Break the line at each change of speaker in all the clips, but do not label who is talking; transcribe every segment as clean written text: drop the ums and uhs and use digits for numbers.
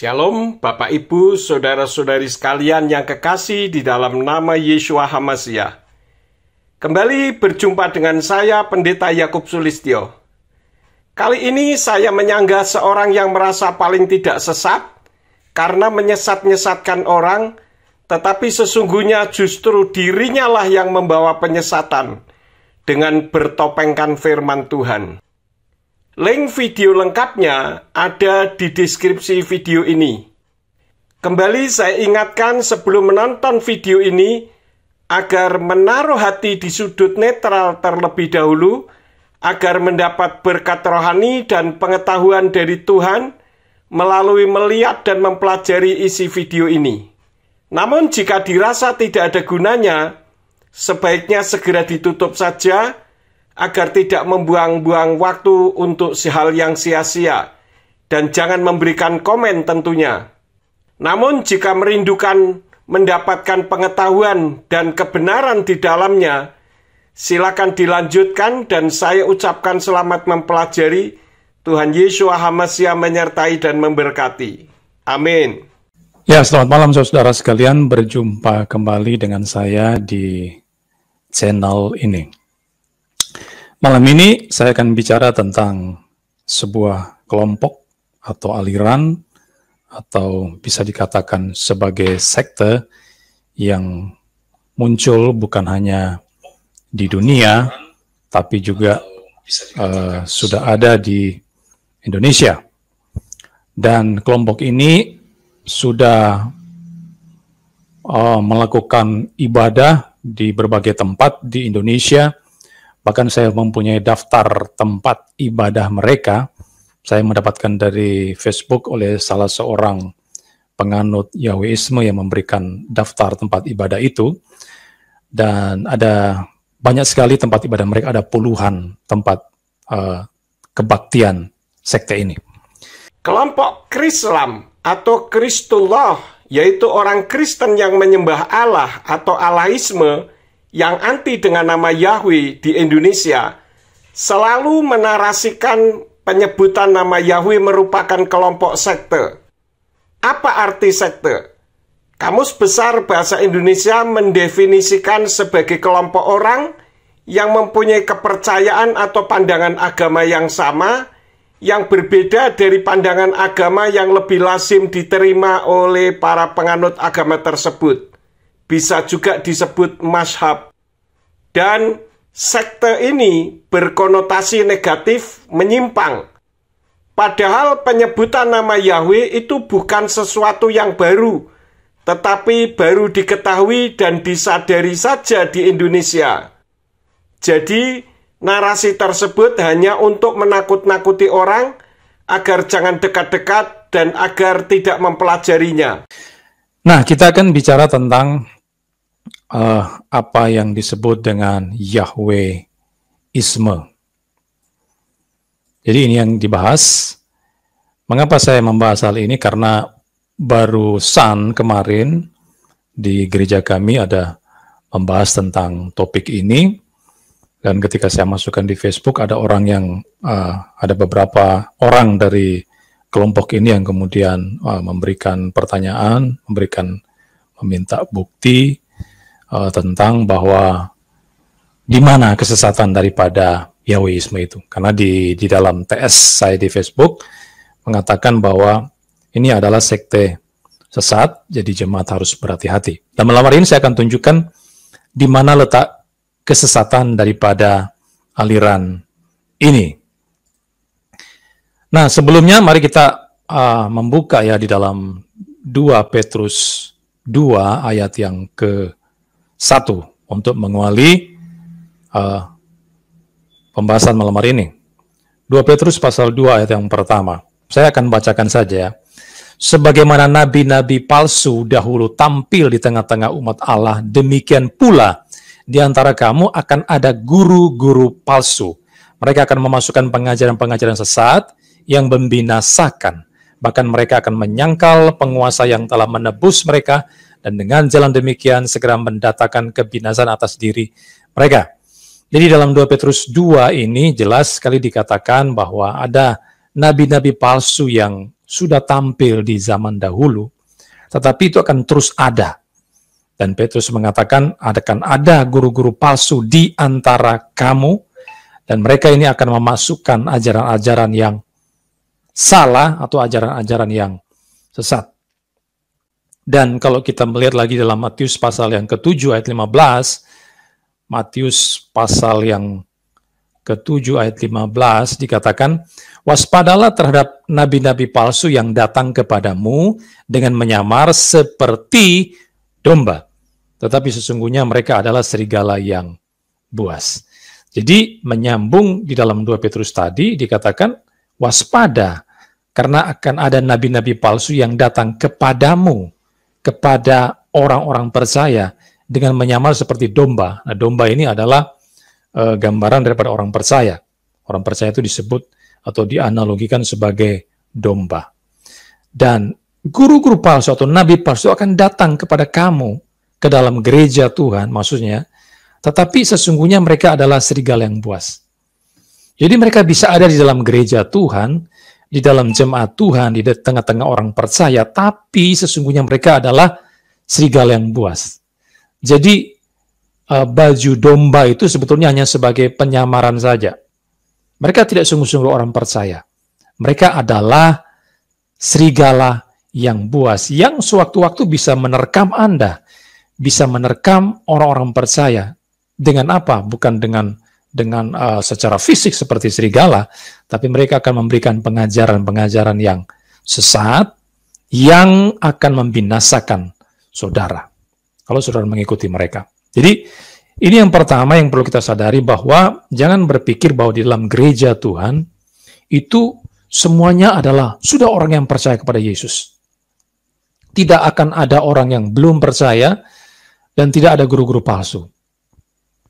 Shalom Bapak Ibu, Saudara-saudari sekalian yang kekasih di dalam nama Yeshua HaMashiach. Kembali berjumpa dengan saya Pendeta Yakub Sulistyo. Kali ini saya menyanggah seorang yang merasa paling tidak sesat karena menyesat-nyesatkan orang, tetapi sesungguhnya justru dirinya lah yang membawa penyesatan dengan bertopengkan firman Tuhan. Link video lengkapnya ada di deskripsi video ini. Kembali saya ingatkan sebelum menonton video ini, agar menaruh hati di sudut netral terlebih dahulu, agar mendapat berkat rohani dan pengetahuan dari Tuhan melalui melihat dan mempelajari isi video ini. Namun jika dirasa tidak ada gunanya, sebaiknya segera ditutup saja, agar tidak membuang-buang waktu untuk hal yang sia-sia, dan jangan memberikan komen tentunya. Namun jika merindukan mendapatkan pengetahuan dan kebenaran di dalamnya, silakan dilanjutkan dan saya ucapkan selamat mempelajari. Tuhan Yeshua HaMashiach menyertai dan memberkati. Amin.
Ya, selamat malam saudara sekalian, berjumpa kembali dengan saya di channel ini. Malam ini saya akan bicara tentang sebuah kelompok atau aliran atau bisa dikatakan sebagai sekte yang muncul bukan hanya di dunia tapi juga sudah ada di Indonesia. Dan kelompok ini sudah melakukan ibadah di berbagai tempat di Indonesia. Bahkan saya mempunyai daftar tempat ibadah mereka. Saya mendapatkan dari Facebook oleh salah seorang penganut Yahweisme yang memberikan daftar tempat ibadah itu. Dan ada banyak sekali tempat ibadah mereka, ada puluhan tempat kebaktian sekte ini.
Kelompok Krislam atau Kristullah, yaitu orang Kristen yang menyembah Allah atau Allahisme, yang anti dengan nama Yahweh di Indonesia, selalu menarasikan penyebutan nama Yahweh merupakan kelompok sekte. Apa arti sekte? Kamus Besar Bahasa Indonesia mendefinisikan sebagai kelompok orang yang mempunyai kepercayaan atau pandangan agama yang sama, yang berbeda dari pandangan agama yang lebih lazim diterima oleh para penganut agama tersebut. Bisa juga disebut mazhab. Dan sekte ini berkonotasi negatif, menyimpang. Padahal penyebutan nama Yahweh itu bukan sesuatu yang baru, tetapi baru diketahui dan disadari saja di Indonesia. Jadi, narasi tersebut hanya untuk menakut-nakuti orang agar jangan dekat-dekat dan agar tidak mempelajarinya.
Nah, kita akan bicara tentang apa yang disebut dengan Yahweisme. Jadi ini yang dibahas. Mengapa saya membahas hal ini? Karena barusan kemarin di gereja kami ada membahas tentang topik ini. Dan ketika saya masukkan di Facebook, ada orang yang ada beberapa orang dari kelompok ini yang kemudian memberikan pertanyaan, meminta bukti tentang bahwa di mana kesesatan daripada Yahweisme itu. Karena di dalam TS saya di Facebook mengatakan bahwa ini adalah sekte sesat, jadi jemaat harus berhati-hati. Dan malam hari ini saya akan tunjukkan di mana letak kesesatan daripada aliran ini. Nah, sebelumnya mari kita membuka ya di dalam 2 Petrus 2 ayat yang ke-1 untuk mengawali pembahasan malam hari ini. 2 Petrus pasal 2 ayat yang pertama. Saya akan bacakan saja. Sebagaimana nabi-nabi palsu dahulu tampil di tengah-tengah umat Allah, demikian pula di antara kamu akan ada guru-guru palsu. Mereka akan memasukkan pengajaran-pengajaran sesat yang membinasakan. Bahkan mereka akan menyangkal penguasa yang telah menebus mereka, dan dengan jalan demikian segera mendatangkan kebinasan atas diri mereka. Jadi dalam 2 Petrus 2 ini jelas sekali dikatakan bahwa ada nabi-nabi palsu yang sudah tampil di zaman dahulu, tetapi itu akan terus ada. Dan Petrus mengatakan akan ada guru-guru palsu di antara kamu, dan mereka ini akan memasukkan ajaran-ajaran yang salah atau ajaran-ajaran yang sesat. Dan kalau kita melihat lagi dalam Matius pasal yang ke-7 ayat 15, Matius pasal yang ke-7 ayat 15 dikatakan, waspadalah terhadap nabi-nabi palsu yang datang kepadamu dengan menyamar seperti domba, tetapi sesungguhnya mereka adalah serigala yang buas. Jadi menyambung di dalam 2 Petrus tadi dikatakan waspada, karena akan ada nabi-nabi palsu yang datang kepadamu, kepada orang-orang percaya dengan menyamar seperti domba. Nah, domba ini adalah gambaran daripada orang percaya. Orang percaya itu disebut atau dianalogikan sebagai domba. Dan guru-guru palsu atau nabi palsu akan datang kepada kamu ke dalam gereja Tuhan, maksudnya, tetapi sesungguhnya mereka adalah serigala yang buas. Jadi mereka bisa ada di dalam gereja Tuhan, di dalam jemaat Tuhan, di tengah-tengah orang percaya, tapi sesungguhnya mereka adalah serigala yang buas. Jadi baju domba itu sebetulnya hanya sebagai penyamaran saja. Mereka tidak sungguh-sungguh orang percaya. Mereka adalah serigala yang buas, yang sewaktu-waktu bisa menerkam Anda, bisa menerkam orang-orang percaya. Dengan apa? Bukan dengan secara fisik seperti serigala, tapi mereka akan memberikan pengajaran-pengajaran yang sesat, yang akan membinasakan saudara, kalau saudara mengikuti mereka. Jadi, ini yang pertama yang perlu kita sadari, bahwa jangan berpikir bahwa di dalam gereja Tuhan, itu semuanya adalah sudah orang yang percaya kepada Yesus. Tidak akan ada orang yang belum percaya, dan tidak ada guru-guru palsu.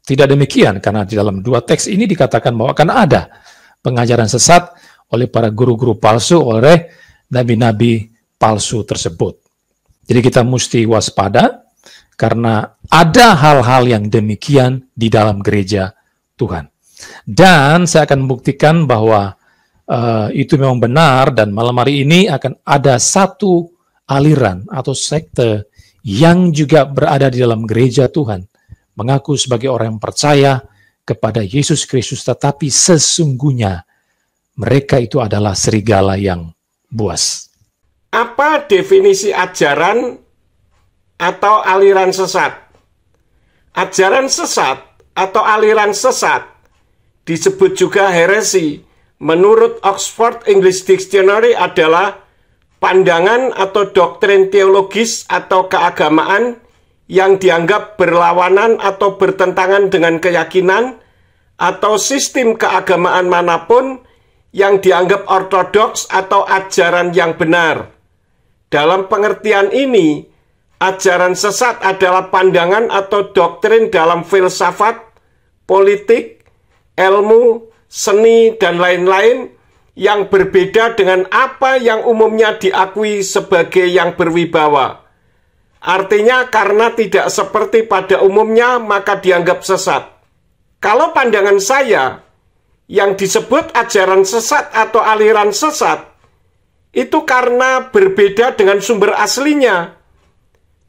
Tidak demikian, karena di dalam 2 teks ini dikatakan bahwa akan ada pengajaran sesat oleh para guru-guru palsu, oleh nabi-nabi palsu tersebut. Jadi kita mesti waspada, karena ada hal-hal yang demikian di dalam gereja Tuhan. Dan saya akan membuktikan bahwa itu memang benar, dan malam hari ini akan ada satu aliran atau sekte yang juga berada di dalam gereja Tuhan, mengaku sebagai orang yang percaya kepada Yesus Kristus, tetapi sesungguhnya mereka itu adalah serigala yang buas.
Apa definisi ajaran atau aliran sesat? Ajaran sesat atau aliran sesat disebut juga heresi. Menurut Oxford English Dictionary adalah pandangan atau doktrin teologis atau keagamaan yang dianggap berlawanan atau bertentangan dengan keyakinan atau sistem keagamaan manapun yang dianggap ortodoks atau ajaran yang benar. Dalam pengertian ini, ajaran sesat adalah pandangan atau doktrin dalam filsafat, politik, ilmu, seni, dan lain-lain yang berbeda dengan apa yang umumnya diakui sebagai yang berwibawa. Artinya karena tidak seperti pada umumnya, maka dianggap sesat. Kalau pandangan saya, yang disebut ajaran sesat atau aliran sesat, itu karena berbeda dengan sumber aslinya.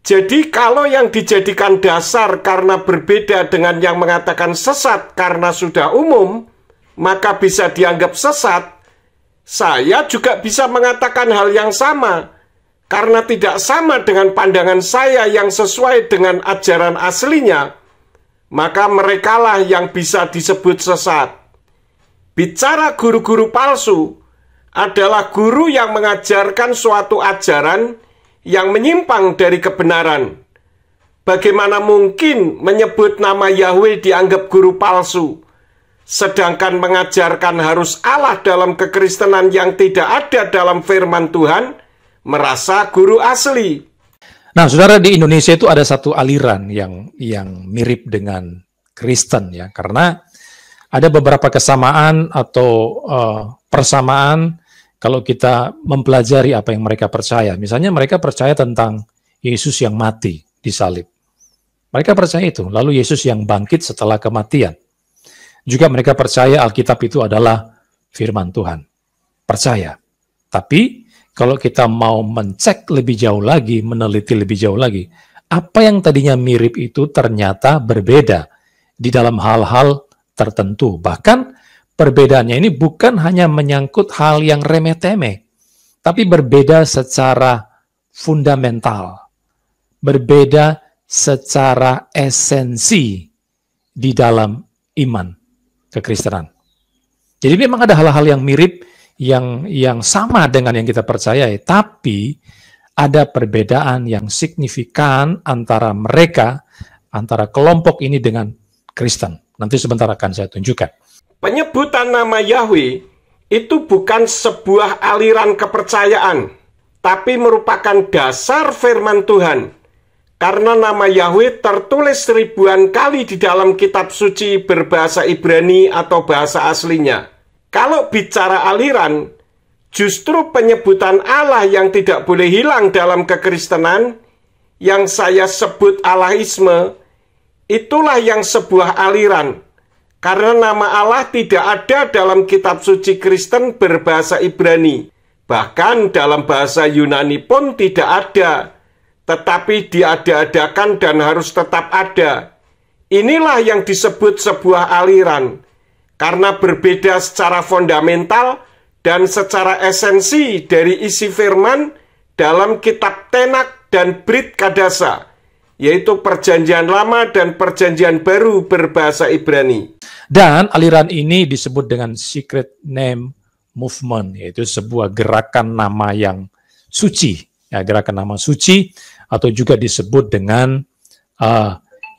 Jadi kalau yang dijadikan dasar karena berbeda dengan yang mengatakan sesat karena sudah umum, maka bisa dianggap sesat. Saya juga bisa mengatakan hal yang sama, karena tidak sama dengan pandangan saya yang sesuai dengan ajaran aslinya, maka merekalah yang bisa disebut sesat. Bicara guru-guru palsu adalah guru yang mengajarkan suatu ajaran yang menyimpang dari kebenaran. Bagaimana mungkin menyebut nama Yahweh dianggap guru palsu, sedangkan mengajarkan harus Allah dalam kekristenan yang tidak ada dalam firman Tuhan, merasa guru asli.
Nah, saudara, di Indonesia itu ada satu aliran yang mirip dengan Kristen, ya, karena ada beberapa kesamaan atau persamaan kalau kita mempelajari apa yang mereka percaya. Misalnya mereka percaya tentang Yesus yang mati di salib. Mereka percaya itu. Lalu Yesus yang bangkit setelah kematian. Juga mereka percaya Alkitab itu adalah firman Tuhan. Percaya. Tapi kalau kita mau mencek lebih jauh lagi, meneliti lebih jauh lagi, apa yang tadinya mirip itu ternyata berbeda di dalam hal-hal tertentu. Bahkan perbedaannya ini bukan hanya menyangkut hal yang remeh-temeh, tapi berbeda secara fundamental, berbeda secara esensi di dalam iman kekristenan. Jadi memang ada hal-hal yang mirip, yang sama dengan yang kita percayai, tapi ada perbedaan yang signifikan antara mereka, antara kelompok ini dengan Kristen. Nanti sebentar akan saya tunjukkan.
Penyebutan nama Yahweh itu bukan sebuah aliran kepercayaan, tapi merupakan dasar firman Tuhan. Karena nama Yahweh tertulis ribuan kali di dalam kitab suci berbahasa Ibrani atau bahasa aslinya. Kalau bicara aliran, justru penyebutan Allah yang tidak boleh hilang dalam kekristenan, yang saya sebut Allahisme, itulah yang sebuah aliran. Karena nama Allah tidak ada dalam kitab suci Kristen berbahasa Ibrani. Bahkan dalam bahasa Yunani pun tidak ada. Tetapi diada-adakan dan harus tetap ada. Inilah yang disebut sebuah aliran. Karena berbeda secara fundamental dan secara esensi dari isi firman dalam kitab Tenak dan Brit Kadasa, yaitu Perjanjian Lama dan Perjanjian Baru berbahasa Ibrani.
Dan aliran ini disebut dengan Secret Name Movement, yaitu sebuah gerakan nama yang suci. Ya, gerakan nama suci, atau juga disebut dengan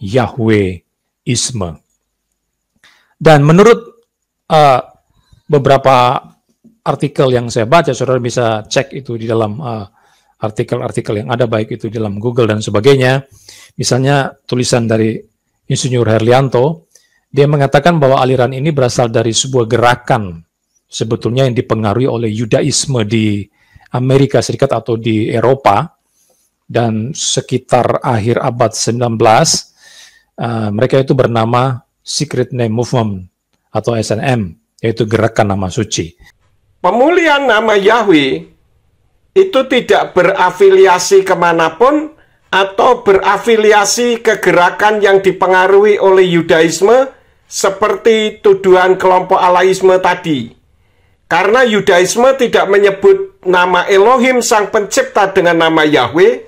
Yahwehisme. Dan menurut beberapa artikel yang saya baca, saudara bisa cek itu di dalam artikel-artikel yang ada, baik itu di dalam Google dan sebagainya. Misalnya tulisan dari Insinyur Herlianto, dia mengatakan bahwa aliran ini berasal dari sebuah gerakan sebetulnya yang dipengaruhi oleh Yudaisme di Amerika Serikat atau di Eropa, dan sekitar akhir abad 19, mereka itu bernama Secret Name Movement atau SNM, yaitu gerakan nama suci.
Pemulihan nama Yahweh itu tidak berafiliasi kemanapun atau berafiliasi ke gerakan yang dipengaruhi oleh Yudaisme seperti tuduhan kelompok Allahisme tadi. Karena Yudaisme tidak menyebut nama Elohim Sang Pencipta dengan nama Yahweh,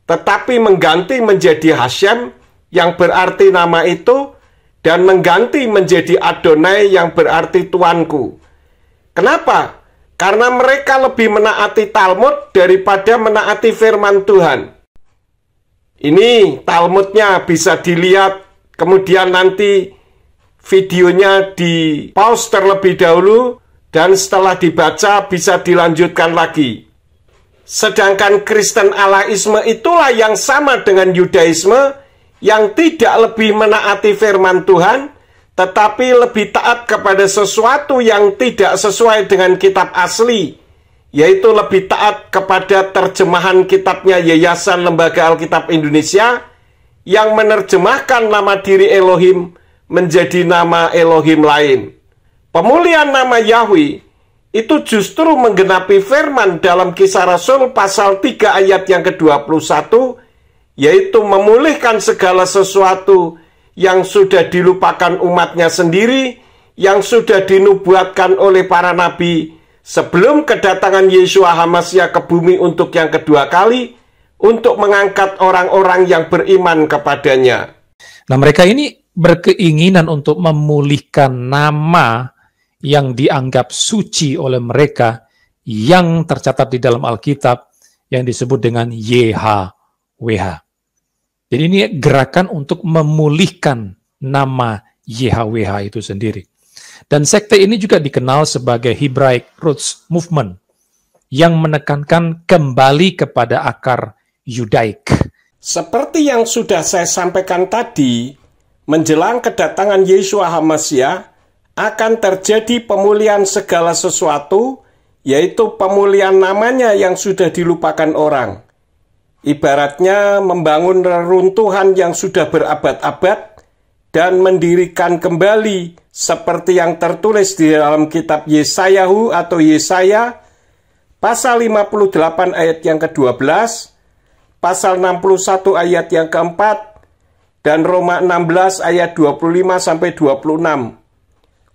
tetapi mengganti menjadi Hashem yang berarti nama itu, dan mengganti menjadi Adonai yang berarti Tuanku. Kenapa? Karena mereka lebih menaati Talmud daripada menaati firman Tuhan. Ini Talmudnya bisa dilihat, kemudian nanti videonya di pause terlebih dahulu, dan setelah dibaca bisa dilanjutkan lagi. Sedangkan Kristen Allahisme itulah yang sama dengan Yudaisme, yang tidak lebih menaati firman Tuhan, tetapi lebih taat kepada sesuatu yang tidak sesuai dengan kitab asli, yaitu lebih taat kepada terjemahan kitabnya Yayasan Lembaga Alkitab Indonesia, yang menerjemahkan nama diri Elohim menjadi nama Elohim lain. Pemulihan nama Yahweh itu justru menggenapi firman dalam Kisah Rasul pasal 3 ayat yang ke-21, yaitu memulihkan segala sesuatu yang sudah dilupakan umatnya sendiri, yang sudah dinubuatkan oleh para nabi sebelum kedatangan Yeshua HaMashiach ke bumi untuk yang kedua kali, untuk mengangkat orang-orang yang beriman kepadanya.
Nah, mereka ini berkeinginan untuk memulihkan nama yang dianggap suci oleh mereka, yang tercatat di dalam Alkitab, yang disebut dengan YHWH. Jadi ini gerakan untuk memulihkan nama YHWH itu sendiri. Dan sekte ini juga dikenal sebagai Hebraic Roots Movement, yang menekankan kembali kepada akar Yudaik.
Seperti yang sudah saya sampaikan tadi, menjelang kedatangan Yeshua HaMashiach, akan terjadi pemulihan segala sesuatu, yaitu pemulihan namanya yang sudah dilupakan orang. Ibaratnya membangun reruntuhan yang sudah berabad-abad dan mendirikan kembali seperti yang tertulis di dalam kitab Yesayahu atau Yesaya pasal 58 ayat yang ke-12, pasal 61 ayat yang ke-4, dan Roma 16 ayat 25-26.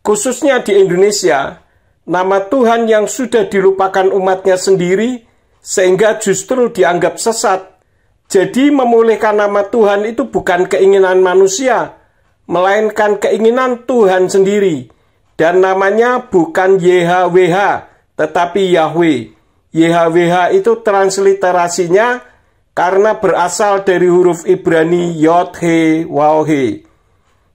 Khususnya di Indonesia, nama Tuhan yang sudah dilupakan umatnya sendiri, sehingga justru dianggap sesat. Jadi memulihkan nama Tuhan itu bukan keinginan manusia, melainkan keinginan Tuhan sendiri. Dan namanya bukan YHWH, tetapi Yahweh. YHWH itu transliterasinya karena berasal dari huruf Ibrani Yod He Waw He.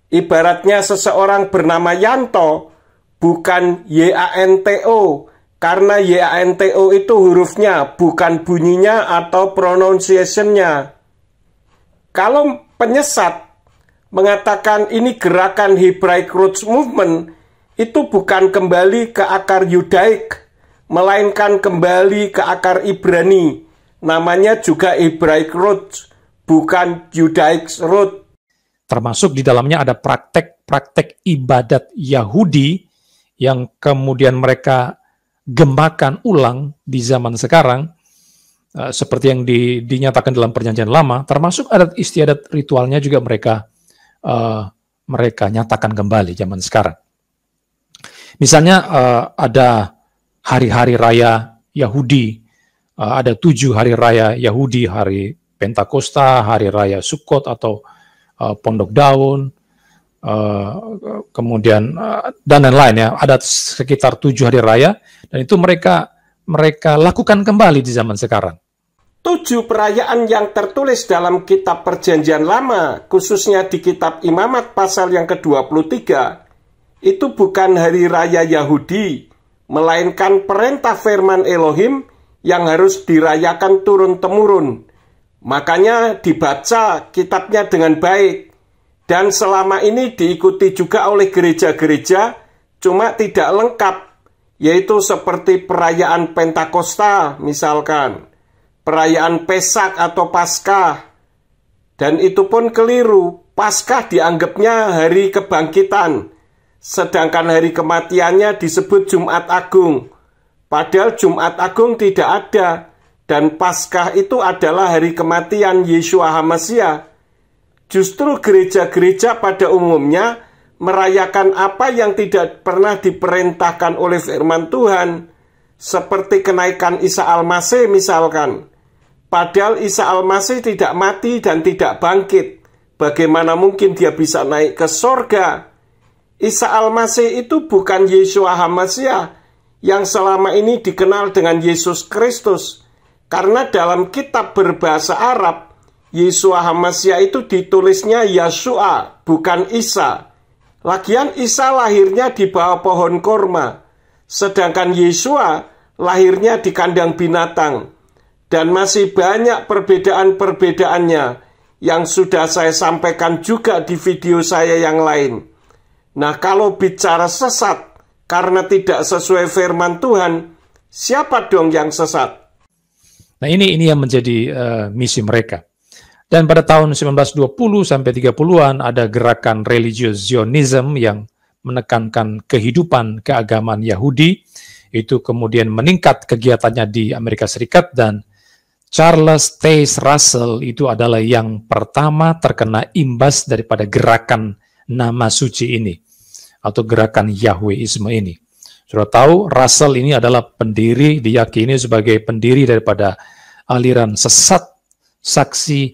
Ibaratnya seseorang bernama Yanto, bukan YANTO, karena YANTO itu hurufnya, bukan bunyinya atau pronunciation-nya. Kalau penyesat mengatakan ini gerakan Hebraic Roots Movement, itu bukan kembali ke akar Yudaik, melainkan kembali ke akar Ibrani. Namanya juga Hebraic Roots, bukan Judaic Root.
Termasuk di dalamnya ada praktek-praktek ibadat Yahudi yang kemudian mereka gemakan ulang di zaman sekarang, seperti yang dinyatakan dalam Perjanjian Lama, termasuk adat istiadat ritualnya juga mereka nyatakan kembali zaman sekarang. Misalnya ada hari-hari raya Yahudi, ada 7 hari raya Yahudi, hari Pentakosta, hari raya Sukkot atau Pondok Daun, kemudian dan lain-lain ya, ada sekitar 7 hari raya, dan itu mereka lakukan kembali di zaman sekarang.
7 perayaan yang tertulis dalam kitab Perjanjian Lama, khususnya di kitab Imamat pasal yang ke-23, itu bukan hari raya Yahudi, melainkan perintah firman Elohim yang harus dirayakan turun-temurun. Makanya dibaca kitabnya dengan baik, dan selama ini diikuti juga oleh gereja-gereja, cuma tidak lengkap, yaitu seperti perayaan Pentakosta misalkan, perayaan Pesak atau Paskah, dan itu pun keliru. Paskah dianggapnya hari kebangkitan, sedangkan hari kematiannya disebut Jumat Agung. Padahal Jumat Agung tidak ada, dan Paskah itu adalah hari kematian Yeshua HaMashiach. Justru gereja-gereja pada umumnya merayakan apa yang tidak pernah diperintahkan oleh firman Tuhan, seperti kenaikan Isa Al-Masih misalkan. Padahal Isa Al-Masih tidak mati dan tidak bangkit. Bagaimana mungkin dia bisa naik ke sorga? Isa Al-Masih itu bukan Yeshua HaMashiach yang selama ini dikenal dengan Yesus Kristus. Karena dalam kitab berbahasa Arab, Yeshua HaMashiach itu ditulisnya Yashua, bukan Isa. Lagian Isa lahirnya di bawah pohon korma, sedangkan Yeshua lahirnya di kandang binatang. Dan masih banyak perbedaan-perbedaannya yang sudah saya sampaikan juga di video saya yang lain. Nah, kalau bicara sesat karena tidak sesuai firman Tuhan, siapa dong yang sesat?
Nah, ini yang menjadi misi mereka. Dan pada tahun 1920 sampai 30-an ada gerakan religious Zionism yang menekankan kehidupan keagamaan Yahudi. Itu kemudian meningkat kegiatannya di Amerika Serikat, dan Charles Taze Russell itu adalah yang pertama terkena imbas daripada gerakan nama suci ini, atau gerakan Yahweisme ini. Sudah tahu, Russell ini adalah pendiri, diyakini sebagai pendiri daripada aliran sesat saksi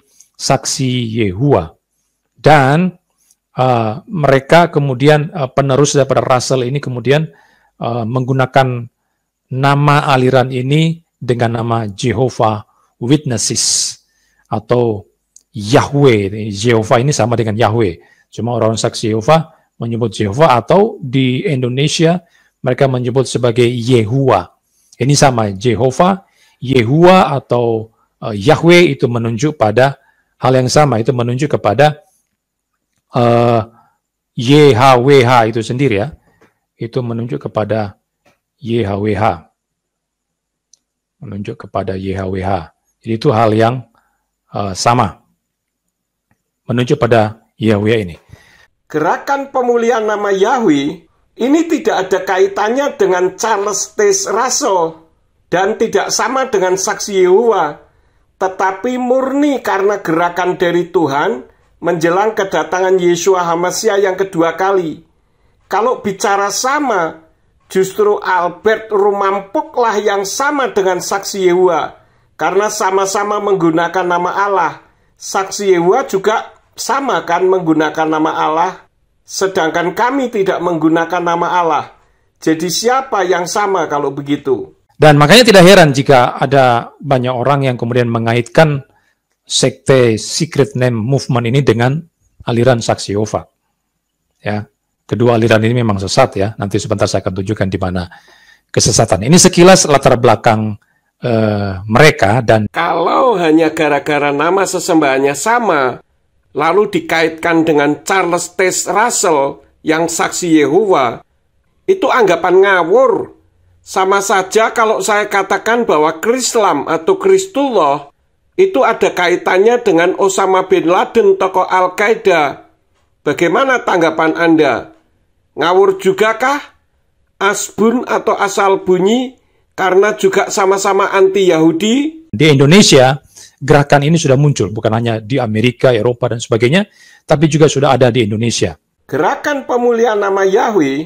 Yehua. Dan mereka kemudian, penerus daripada Russell ini kemudian menggunakan nama aliran ini dengan nama Jehovah Witnesses atau Yahweh. Jehovah ini sama dengan Yahweh. Cuma orang saksi Yehova menyebut Jehovah, atau di Indonesia mereka menyebut sebagai Yehua. Ini sama, Jehovah, Yehua atau Yahweh itu menunjuk pada hal yang sama, itu menunjuk kepada YHWH itu sendiri ya. Itu menunjuk kepada YHWH. Menunjuk kepada YHWH. Jadi itu hal yang sama. Menunjuk pada Yahweh ini.
Gerakan pemulihan nama Yahweh ini tidak ada kaitannya dengan Charles Taze Russell. dan tidak sama dengan saksi Yehova, tetapi murni karena gerakan dari Tuhan menjelang kedatangan Yeshua HaMasiah yang kedua kali. Kalau bicara sama, justru Albert Rumampuklah yang sama dengan saksi Yehova, karena sama-sama menggunakan nama Allah. Saksi Yehova juga sama kan menggunakan nama Allah, sedangkan kami tidak menggunakan nama Allah. Jadi siapa yang sama kalau begitu?
Dan makanya tidak heran jika ada banyak orang yang kemudian mengaitkan sekte Secret Name Movement ini dengan aliran saksi Yehova. Ya, kedua aliran ini memang sesat ya. Nanti sebentar saya akan tunjukkan di mana kesesatan. Ini sekilas latar belakang mereka. Dan
kalau hanya gara-gara nama sesembahannya sama, lalu dikaitkan dengan Charles T. Russell yang saksi Yehova, itu anggapan ngawur. Sama saja kalau saya katakan bahwa Krislam atau Kristullah itu ada kaitannya dengan Osama bin Laden, tokoh Al-Qaeda. Bagaimana tanggapan Anda? Ngawur juga kah? Asbun atau asal bunyi karena juga sama-sama anti-Yahudi?
Di Indonesia, gerakan ini sudah muncul, bukan hanya di Amerika, Eropa, dan sebagainya, tapi juga sudah ada di Indonesia.
Gerakan pemulihan nama Yahweh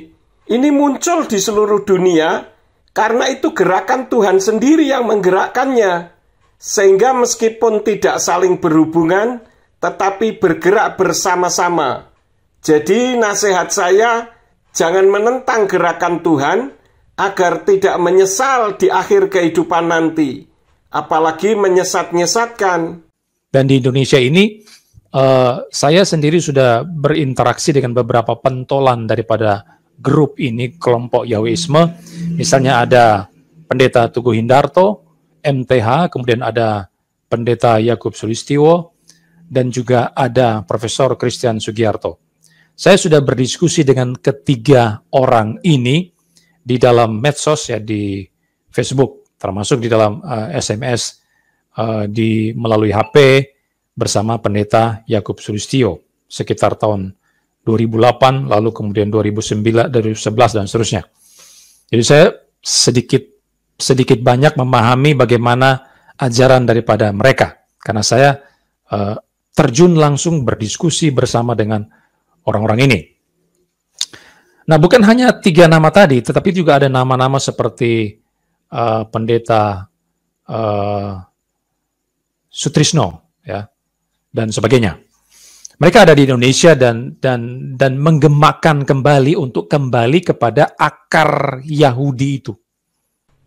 ini muncul di seluruh dunia karena itu gerakan Tuhan sendiri yang menggerakkannya. Sehingga meskipun tidak saling berhubungan, tetapi bergerak bersama-sama. Jadi nasihat saya, jangan menentang gerakan Tuhan, agar tidak menyesal di akhir kehidupan nanti. Apalagi menyesat-nyesatkan.
Dan di Indonesia ini, saya sendiri sudah berinteraksi dengan beberapa pentolan daripada grup ini, kelompok Yahwisme. Misalnya ada Pendeta Tugu Hindarto, MTH, kemudian ada Pendeta Yakub Sulistyo, dan juga ada Profesor Christian Sugiarto. Saya sudah berdiskusi dengan ketiga orang ini di dalam medsos, ya, di Facebook, termasuk di dalam SMS, melalui HP bersama Pendeta Yakub Sulistyo sekitar tahun 2008, lalu kemudian 2009, 2011 dan seterusnya. Jadi saya sedikit banyak memahami bagaimana ajaran daripada mereka, karena saya terjun langsung berdiskusi bersama dengan orang-orang ini. Nah, bukan hanya tiga nama tadi, tetapi juga ada nama-nama seperti Pendeta Sutrisno, ya, dan sebagainya. Mereka ada di Indonesia dan menggemakan kembali untuk kembali kepada akar Yahudi itu.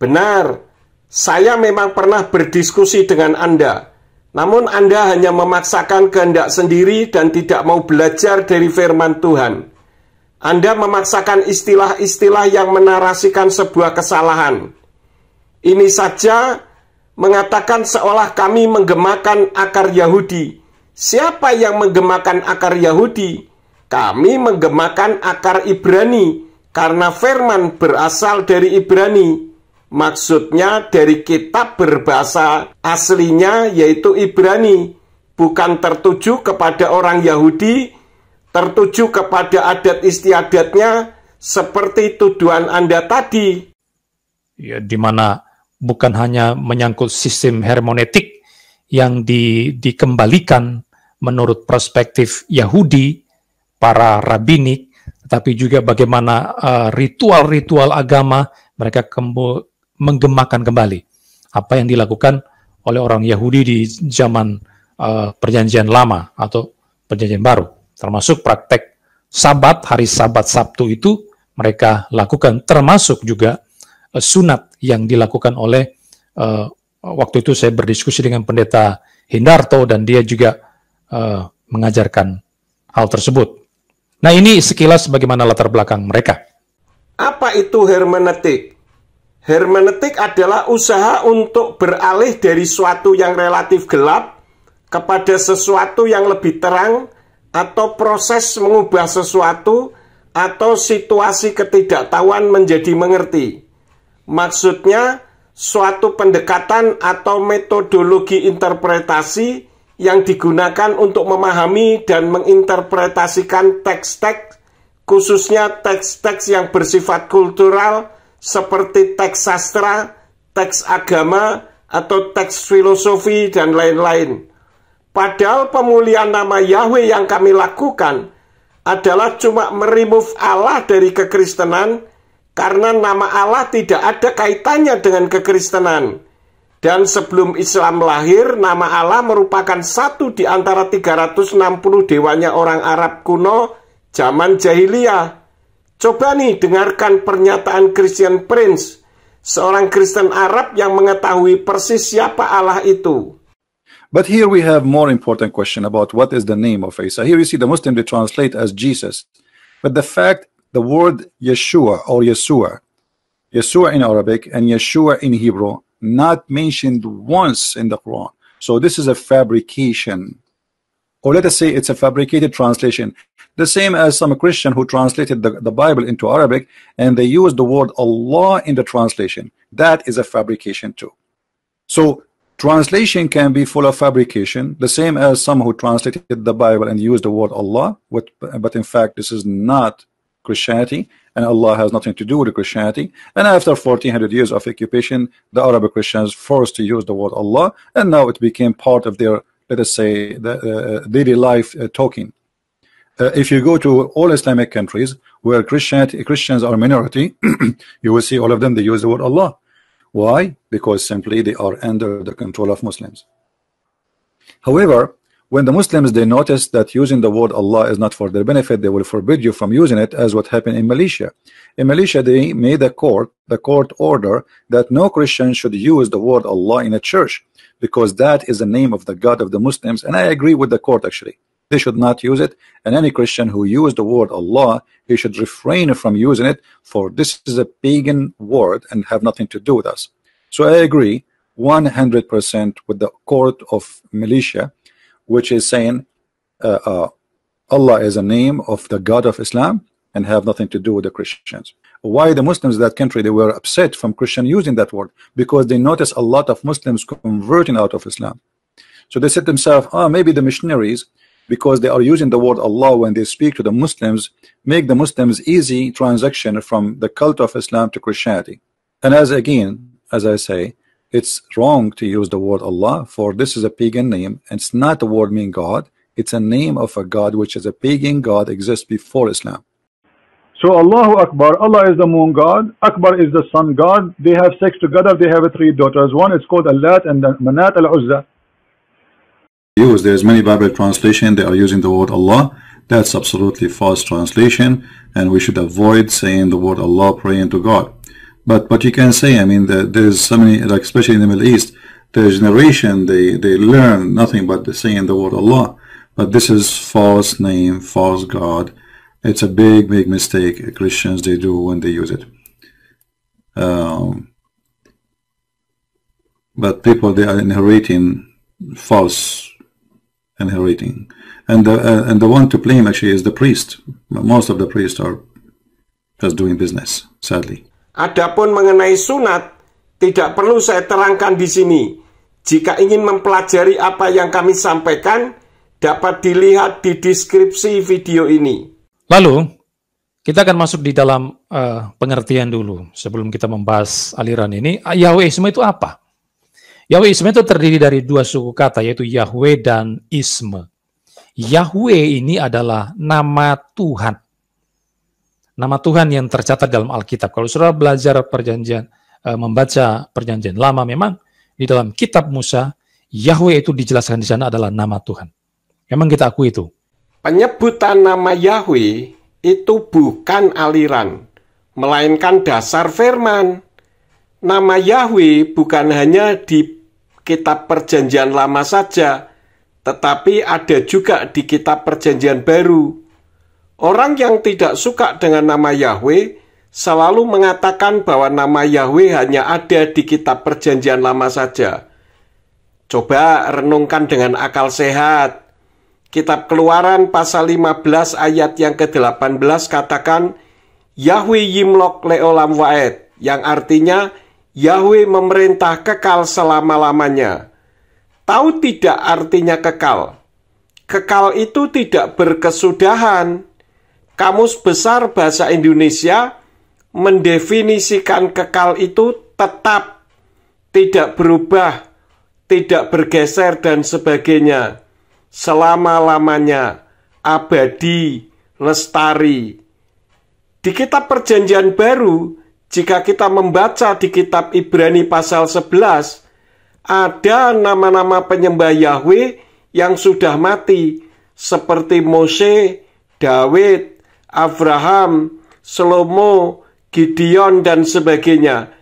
Benar, saya memang pernah berdiskusi dengan Anda. Namun Anda hanya memaksakan kehendak sendiri dan tidak mau belajar dari firman Tuhan. Anda memaksakan istilah-istilah yang menarasikan sebuah kesalahan. Ini saja mengatakan seolah kami menggemakan akar Yahudi. Siapa yang menggemakan akar Yahudi? Kami menggemakan akar Ibrani, karena firman berasal dari Ibrani. Maksudnya dari kitab berbahasa aslinya, yaitu Ibrani. Bukan tertuju kepada orang Yahudi, tertuju kepada adat istiadatnya, seperti tuduhan Anda tadi.
Ya, di mana bukan hanya menyangkut sistem hermeneutik yang dikembalikan menurut perspektif Yahudi, para rabbinik, tetapi juga bagaimana ritual-ritual agama mereka menggemakan kembali apa yang dilakukan oleh orang Yahudi di zaman Perjanjian Lama atau Perjanjian Baru, termasuk praktek Sabat, hari Sabat Sabtu itu mereka lakukan, termasuk juga sunat yang dilakukan oleh waktu itu saya berdiskusi dengan Pendeta Hindarto dan dia juga mengajarkan hal tersebut. Nah, ini sekilas bagaimana latar belakang mereka.
Apa itu hermeneutik? Hermeneutik adalah usaha untuk beralih dari suatu yang relatif gelap kepada sesuatu yang lebih terang, atau proses mengubah sesuatu atau situasi ketidaktahuan menjadi mengerti. Maksudnya, suatu pendekatan atau metodologi interpretasi yang digunakan untuk memahami dan menginterpretasikan teks-teks, khususnya teks-teks yang bersifat kultural seperti teks sastra, teks agama, atau teks filosofi, dan lain-lain. Padahal pemulihan nama Yahweh yang kami lakukan adalah cuma meremove Allah dari kekristenan, karena nama Allah tidak ada kaitannya dengan kekristenan. Dan sebelum Islam lahir, nama Allah merupakan satu di antara 360 dewanya orang Arab kuno zaman jahiliyah. Coba nih dengarkan pernyataan Christian Prince, seorang Kristen Arab yang mengetahui persis siapa Allah itu.
But here we have more important question about what is the name of Isa. Here you see the Muslim they translate as Jesus. But the fact, the word Yeshua or Yeshua in Arabic and Yeshua in Hebrew, not mentioned once in the Quran. So this is a fabrication. Or let us say it's a fabricated translation. The same as some Christian who translated the Bible into Arabic and they used the word Allah in the translation. That is a fabrication too. So translation can be full of fabrication, the same as some who translated the Bible and used the word Allah, but in fact this is not Christianity, and Allah has nothing to do with Christianity. And after 1400 years of occupation, the Arab Christians forced to use the word Allah, and now it became part of their, let us say, the daily life talking. If you go to all Islamic countries where Christians are minority, you will see all of them, they use the word Allah. Why? Because simply they are under the control of Muslims. However, when the Muslims they notice that using the word Allah is not for their benefit, they will forbid you from using it, as what happened in Malaysia. In Malaysia, they made the court order that no Christian should use the word Allah in a church, because that is the name of the God of the Muslims. And I agree with the court actually. They should not use it, and any Christian who used the word Allah, he should refrain from using it, for this is a pagan word and have nothing to do with us. So I agree 100% with the court of Malaysia, which is saying Allah is a name of the God of Islam and have nothing to do with the Christians. Why the Muslims in that country, they were upset from Christian using that word? Because they noticed a lot of Muslims converting out of Islam. So they said to themselves, maybe the missionaries, because they are using the word Allah when they speak to the Muslims, make the Muslims easy transaction from the cult of Islam to Christianity. And as I say, it's wrong to use the word Allah, for this is a pagan name, and it's not the word mean God. It's a name of a God which is a pagan God, exists before Islam.
So Allahu Akbar, Allah is the moon God, Akbar is the sun God. They have sex together, they have 3 daughters. One is called Allat and then Manat al-Uzza.
There's many Bible translation, they are using the word Allah. That's absolutely false translation, and we should avoid saying the word Allah, praying to God. But you can say, I mean, there's so many, like especially in the Middle East, the generation they learn nothing but saying the word Allah. But this is false name, false God. It's a big mistake Christians they do when they use it. But people, they are inheriting false inheriting, and the one to blame actually is the priest. Most of the priests are just doing business, sadly.
Adapun mengenai sunat, tidak perlu saya terangkan di sini. Jika ingin mempelajari apa yang kami sampaikan, dapat dilihat di deskripsi video ini.
Lalu, kita akan masuk di dalam pengertian dulu. Sebelum kita membahas aliran ini, Yahweisme itu apa? Yahweisme itu terdiri dari 2 suku kata, yaitu Yahweh dan Isme. Yahweh ini adalah nama Tuhan. Nama Tuhan yang tercatat dalam Alkitab. Kalau saudara belajar perjanjian, membaca perjanjian lama, memang di dalam kitab Musa, Yahweh itu dijelaskan di sana adalah nama Tuhan. Memang kita akui itu.
Penyebutan nama Yahweh itu bukan aliran, melainkan dasar firman. Nama Yahweh bukan hanya di kitab perjanjian lama saja, tetapi ada juga di kitab perjanjian baru. Orang yang tidak suka dengan nama Yahweh selalu mengatakan bahwa nama Yahweh hanya ada di kitab perjanjian lama saja. Coba renungkan dengan akal sehat. Kitab Keluaran pasal 15 ayat yang ke-18 katakan, Yahweh yimlok leolam waed, yang artinya Yahweh memerintah kekal selama-lamanya. Tahu tidak artinya kekal? Kekal itu tidak berkesudahan. Kamus Besar Bahasa Indonesia mendefinisikan kekal itu tetap. tidak berubah, tidak bergeser, dan sebagainya, selama-lamanya, abadi, lestari. Di kitab Perjanjian Baru, jika kita membaca di kitab Ibrani pasal 11, ada nama-nama penyembah Yahweh yang sudah mati, seperti Mose, Daud, Abraham, Salomo, Gideon, dan sebagainya.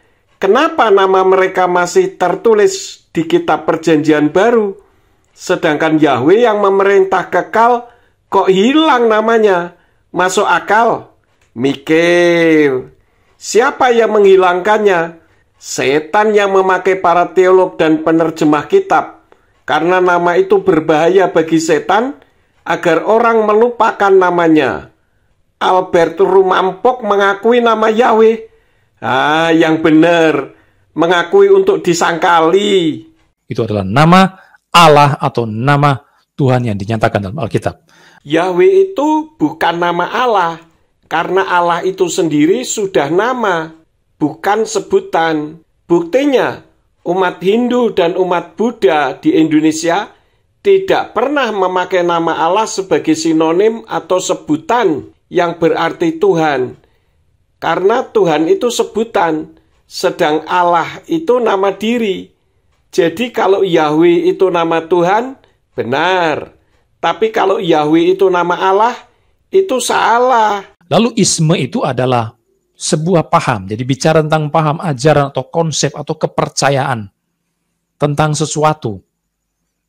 Kenapa nama mereka masih tertulis di kitab Perjanjian Baru? Sedangkan Yahweh yang memerintah kekal kok hilang namanya? Masuk akal? Mikir. Siapa yang menghilangkannya? Setan yang memakai para teolog dan penerjemah kitab. Karena nama itu berbahaya bagi setan, agar orang melupakan namanya. Albert Rumampok mengakui nama Yahweh. Yang benar, mengakui untuk disangkali.
Itu adalah nama Allah atau nama Tuhan yang dinyatakan dalam Alkitab.
Yahweh itu bukan nama Allah, karena Allah itu sendiri sudah nama, bukan sebutan. Buktinya, umat Hindu dan umat Buddha di Indonesia tidak pernah memakai nama Allah sebagai sinonim atau sebutan yang berarti Tuhan. Karena Tuhan itu sebutan, sedang Allah itu nama diri. Jadi kalau Yahweh itu nama Tuhan, benar. Tapi kalau Yahweh itu nama Allah, itu salah.
Lalu isme itu adalah sebuah paham. Jadi bicara tentang paham, ajaran, atau konsep, atau kepercayaan tentang sesuatu.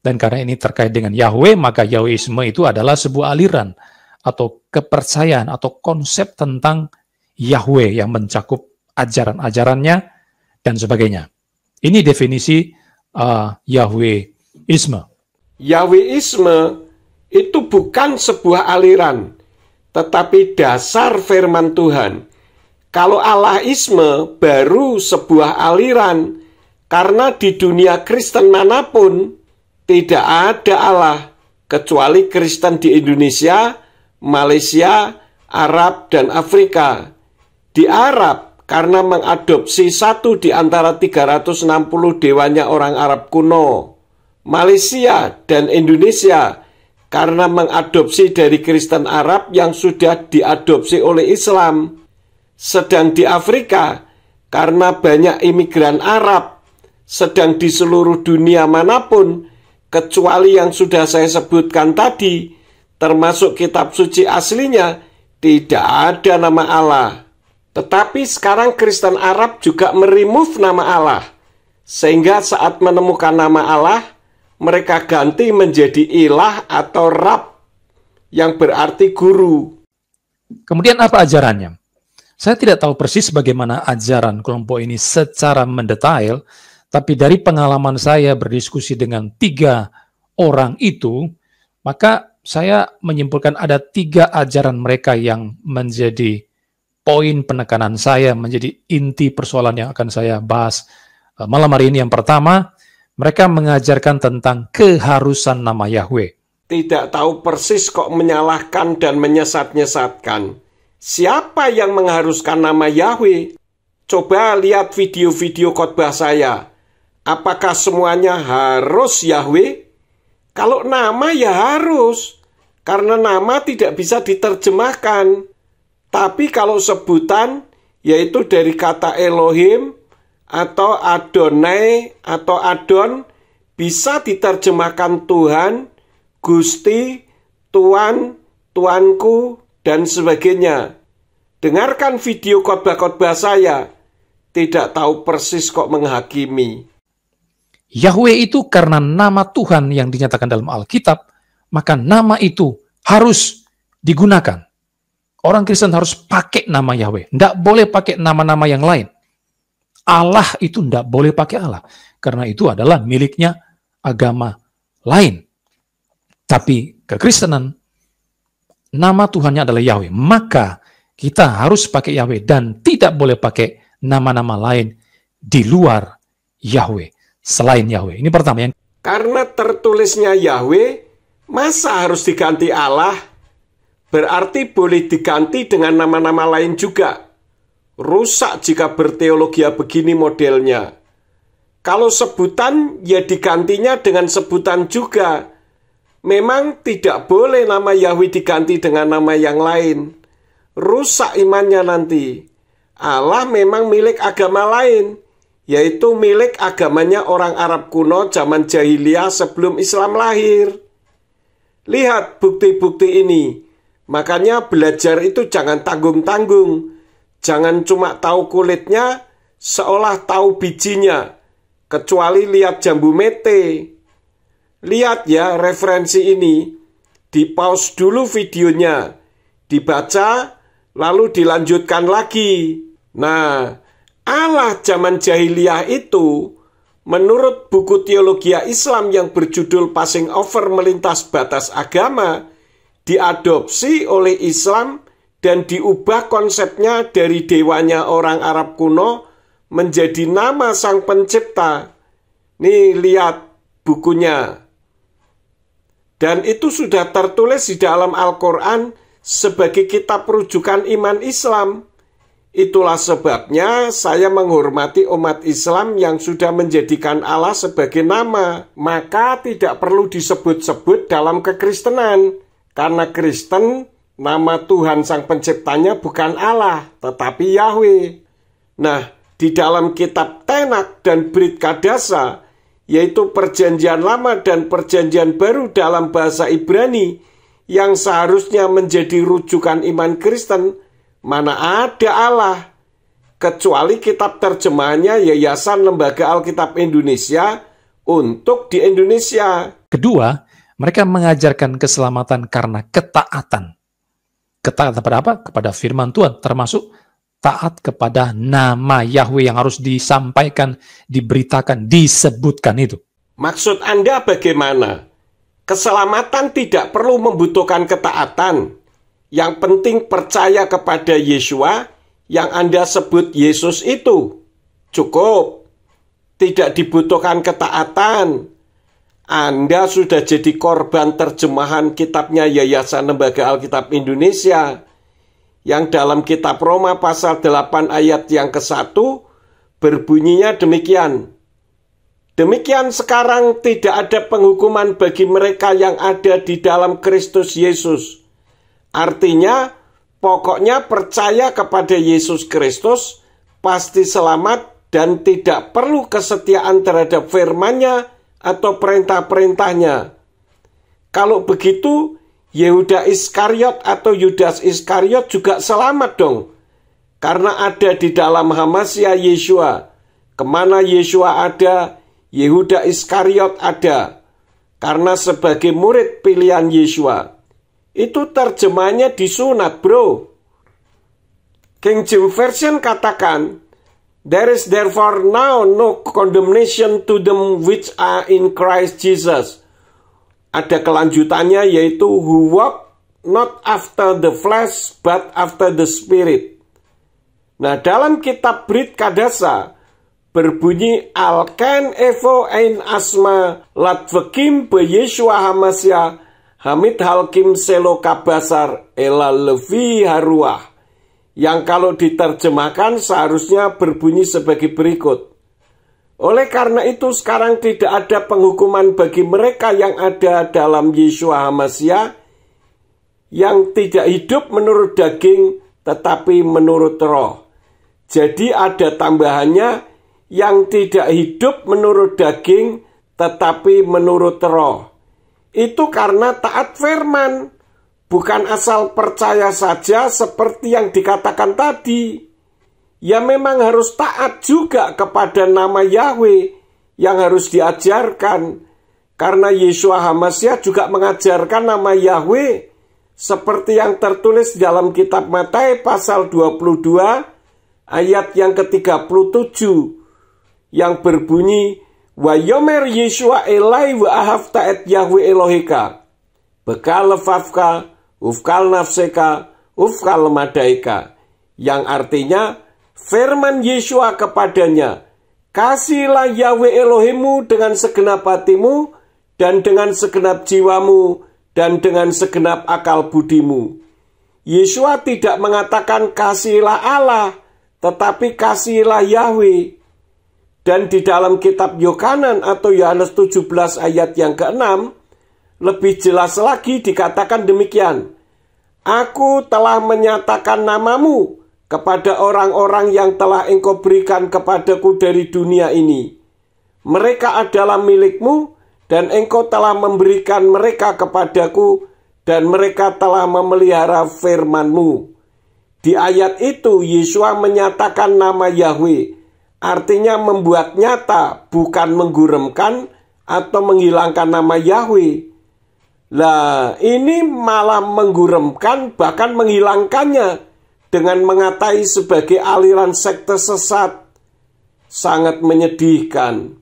Dan karena ini terkait dengan Yahweh, maka Yahweisme itu adalah sebuah aliran atau kepercayaan atau konsep tentang Yahweh yang mencakup ajaran-ajarannya dan sebagainya. Ini definisi Yahweisme.
Yahweisme itu bukan sebuah aliran, tetapi dasar firman Tuhan. Kalau Allahisme baru sebuah aliran, karena di dunia Kristen manapun tidak ada Allah, kecuali Kristen di Indonesia, Malaysia, Arab, dan Afrika. Di Arab, karena mengadopsi satu di antara 360 dewanya orang Arab kuno. Malaysia dan Indonesia, karena mengadopsi dari Kristen Arab yang sudah diadopsi oleh Islam. Sedang di Afrika, karena banyak imigran Arab. Sedang di seluruh dunia manapun, kecuali yang sudah saya sebutkan tadi, termasuk kitab suci aslinya, tidak ada nama Allah. Tetapi sekarang Kristen Arab juga meremove nama Allah. Sehingga saat menemukan nama Allah, mereka ganti menjadi ilah atau Rab, yang berarti guru.
Kemudian apa ajarannya? Saya tidak tahu persis bagaimana ajaran kelompok ini secara mendetail, tapi dari pengalaman saya berdiskusi dengan 3 orang itu, maka saya menyimpulkan ada 3 ajaran mereka yang menjadi poin penekanan saya, menjadi inti persoalan yang akan saya bahas malam hari ini. Yang pertama, mereka mengajarkan tentang keharusan nama Yahweh.
Tidak tahu persis kok menyalahkan dan menyesat-nyesatkan. Siapa yang mengharuskan nama Yahweh? Coba lihat video-video khotbah saya. Apakah semuanya harus Yahweh? Kalau nama ya harus, karena nama tidak bisa diterjemahkan. Tapi kalau sebutan, yaitu dari kata Elohim, atau Adonai, atau Adon, bisa diterjemahkan Tuhan, Gusti, Tuan, Tuanku, dan sebagainya. Dengarkan video khotbah-khotbah saya. Tidak tahu persis kok menghakimi.
Yahweh itu karena nama Tuhan yang dinyatakan dalam Alkitab, maka nama itu harus digunakan. Orang Kristen harus pakai nama Yahweh. Tidak boleh pakai nama-nama yang lain. Allah itu tidak boleh pakai Allah. Karena itu adalah miliknya agama lain. Tapi kekristenan, nama Tuhannya adalah Yahweh. Maka kita harus pakai Yahweh dan tidak boleh pakai nama-nama lain di luar Yahweh, selain Yahweh. Ini pertama.
Karena tertulisnya Yahweh, masa harus diganti Allah? Berarti boleh diganti dengan nama-nama lain juga. Rusak jika berteologi begini modelnya. Kalau sebutan, ya digantinya dengan sebutan juga. Memang tidak boleh nama Yahweh diganti dengan nama yang lain. Rusak imannya nanti. Allah memang milik agama lain, yaitu milik agamanya orang Arab kuno zaman jahiliyah sebelum Islam lahir. Lihat bukti-bukti ini. Makanya belajar itu jangan tanggung-tanggung. Jangan cuma tahu kulitnya, seolah tahu bijinya. Kecuali lihat jambu mete. Lihat ya referensi ini. Di-pause dulu videonya. Dibaca, lalu dilanjutkan lagi. Nah, Allah zaman jahiliyah itu, menurut buku teologi Islam yang berjudul Passing Over Melintas Batas Agama, diadopsi oleh Islam dan diubah konsepnya dari dewanya orang Arab kuno menjadi nama Sang Pencipta. Nih lihat bukunya. Dan itu sudah tertulis di dalam Al-Quran sebagai kitab rujukan iman Islam. Itulah sebabnya saya menghormati umat Islam yang sudah menjadikan Allah sebagai nama. Maka tidak perlu disebut-sebut dalam kekristenan. Karena Kristen, nama Tuhan Sang Penciptanya bukan Allah, tetapi Yahweh. Nah, di dalam kitab Tenak dan Brit Kadasa, yaitu Perjanjian Lama dan Perjanjian Baru dalam bahasa Ibrani, yang seharusnya menjadi rujukan iman Kristen, mana ada Allah, kecuali kitab terjemahannya Yayasan Lembaga Alkitab Indonesia untuk di Indonesia.
Kedua, mereka mengajarkan keselamatan karena ketaatan. Ketaatan kepada apa? Kepada firman Tuhan, termasuk taat kepada nama Yahweh yang harus disampaikan, diberitakan, disebutkan itu.
Maksud Anda bagaimana? Keselamatan tidak perlu membutuhkan ketaatan. Yang penting percaya kepada Yeshua yang Anda sebut Yesus itu. Cukup. Tidak dibutuhkan ketaatan. Anda sudah jadi korban terjemahan kitabnya Yayasan Lembaga Alkitab Indonesia, yang dalam kitab Roma pasal 8 ayat yang ke-1 berbunyinya demikian. Demikian sekarang tidak ada penghukuman bagi mereka yang ada di dalam Kristus Yesus. Artinya, pokoknya percaya kepada Yesus Kristus, pasti selamat dan tidak perlu kesetiaan terhadap firman-Nya atau perintah-perintahnya. Kalau begitu, Yehuda Iskariot atau Yudas Iskariot juga selamat dong. Karena ada di dalam Hamasya Yeshua. Kemana Yeshua ada, Yehuda Iskariot ada. Karena sebagai murid pilihan Yeshua. Itu terjemahannya disunat, bro. King James Version katakan, "There is therefore now no condemnation to them which are in Christ Jesus." Ada kelanjutannya yaitu who walk not after the flesh but after the spirit. Nah, dalam kitab Brit Kadasa berbunyi Alken Evo Ein Asma Latvekim Be Yeshua Hamasya Hamid Halkim Selo Kabasar Ela Levi Haruah, yang kalau diterjemahkan seharusnya berbunyi sebagai berikut. Oleh karena itu sekarang tidak ada penghukuman bagi mereka yang ada dalam Yeshua Hamasya, yang tidak hidup menurut daging tetapi menurut roh. Jadi ada tambahannya, yang tidak hidup menurut daging tetapi menurut roh. Itu karena taat firman, bukan asal percaya saja seperti yang dikatakan tadi. Ya memang harus taat juga kepada nama Yahweh yang harus diajarkan. Karena Yeshua Hamasya juga mengajarkan nama Yahweh seperti yang tertulis dalam kitab Matius pasal 22 ayat yang ke-37 yang berbunyi, "Wa yomer Yeshua elai wa ahavta et Yahweh Elohika bekal lefafka ufkal nafseka ufkal madaika," yang artinya firman Yeshua kepadanya, "Kasihilah Yahweh Elohimmu dengan segenap hatimu, dan dengan segenap jiwamu, dan dengan segenap akal budimu." Yeshua tidak mengatakan kasihilah Allah, tetapi kasihilah Yahweh. Dan di dalam kitab Yohanan atau Yohanes 17 ayat yang ke-6, lebih jelas lagi dikatakan demikian. Aku telah menyatakan namamu kepada orang-orang yang telah engkau berikan kepadaku dari dunia ini. Mereka adalah milikmu, dan engkau telah memberikan mereka kepadaku, dan mereka telah memelihara firman-Mu. Di ayat itu, Yeshua menyatakan nama Yahweh, artinya membuat nyata, bukan mengguremkan atau menghilangkan nama Yahweh. Lah, ini malah mengguremkan, bahkan menghilangkannya, dengan mengatai sebagai aliran sekte sesat. Sangat menyedihkan.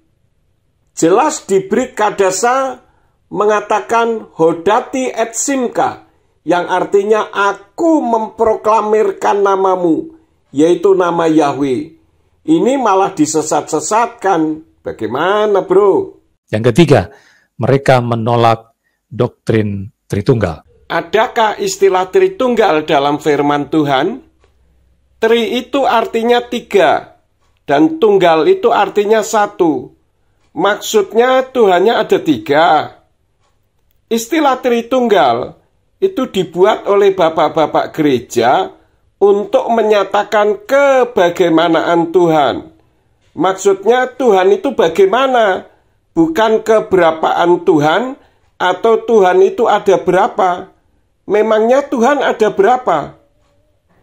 Jelas di Brit Kadasa mengatakan Hodati et Simka, yang artinya aku memproklamirkan namamu, yaitu nama Yahweh. Ini malah disesat-sesatkan. Bagaimana, bro?
Yang ketiga, mereka menolak doktrin Tritunggal.
Adakah istilah Tritunggal dalam firman Tuhan? Tri itu artinya 3, dan tunggal itu artinya 1. Maksudnya Tuhannya ada 3. Istilah Tritunggal itu dibuat oleh bapak-bapak gereja untuk menyatakan kebagaimanaan Tuhan. Maksudnya Tuhan itu bagaimana, bukan keberapaan Tuhan atau Tuhan itu ada berapa. Memangnya Tuhan ada berapa?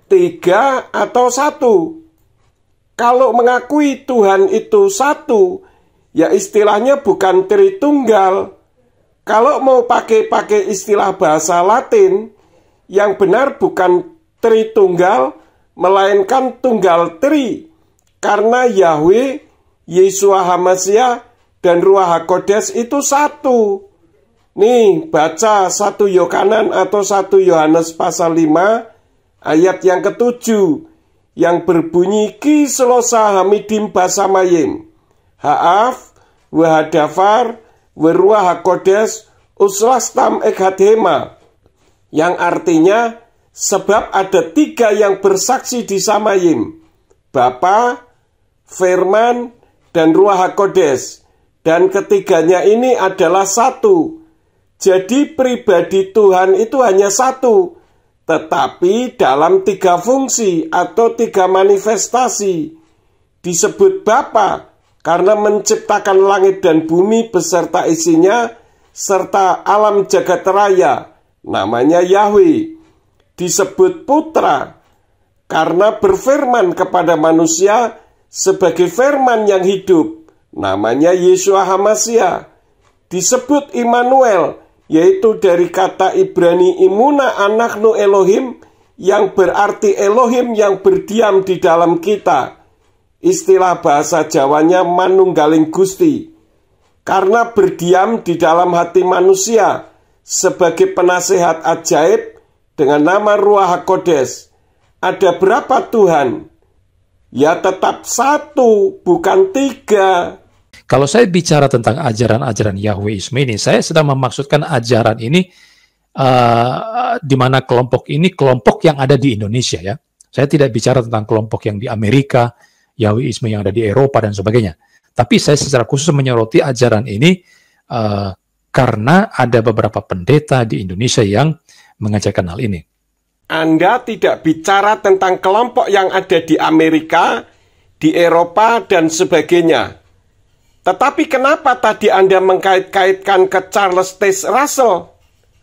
3 atau 1? Kalau mengakui Tuhan itu 1, ya istilahnya bukan Tritunggal. Kalau mau pakai istilah bahasa Latin, yang benar bukan Tritunggal, melainkan tunggal tri. Karena Yahweh, Yeshua HaMashiach, dan Ruach HaKodes itu 1. Nih, baca 1 Yohanan atau 1 Yohanes pasal 5, ayat yang ke-7, yang berbunyi Ki Selosa Hamidim Basamayim, Ha'af, Wahadafar, Weruah HaKodes Uslastam Ekhadhema, yang artinya sebab ada 3 yang bersaksi di Samayim, Bapa, Firman, dan Ruach HaKodes, dan ketiganya ini adalah 1. Jadi pribadi Tuhan itu hanya 1, tetapi dalam 3 fungsi atau 3 manifestasi. Disebut Bapa karena menciptakan langit dan bumi beserta isinya, serta alam jagat raya, namanya Yahweh. Disebut Putra karena berfirman kepada manusia sebagai firman yang hidup, namanya Yeshua HaMashiach. Disebut Immanuel, yaitu dari kata Ibrani Imuna Anaknu Elohim, yang berarti Elohim yang berdiam di dalam kita. Istilah bahasa Jawanya Manunggaling Gusti, karena berdiam di dalam hati manusia sebagai penasehat ajaib dengan nama Ruach HaKodes. Ada berapa Tuhan? Ya tetap 1, bukan 3.
Kalau saya bicara tentang ajaran-ajaran Yahweisme ini, saya sedang memaksudkan ajaran ini di mana kelompok ini kelompok yang ada di Indonesia, ya. Saya tidak bicara tentang kelompok yang di Amerika, Yahweisme yang ada di Eropa dan sebagainya. Tapi saya secara khusus menyoroti ajaran ini karena ada beberapa pendeta di Indonesia yang mengajarkan hal ini.
Anda tidak bicara tentang kelompok yang ada di Amerika, di Eropa, dan sebagainya. Tetapi kenapa tadi Anda mengkait-kaitkan ke Charles Taze Russell?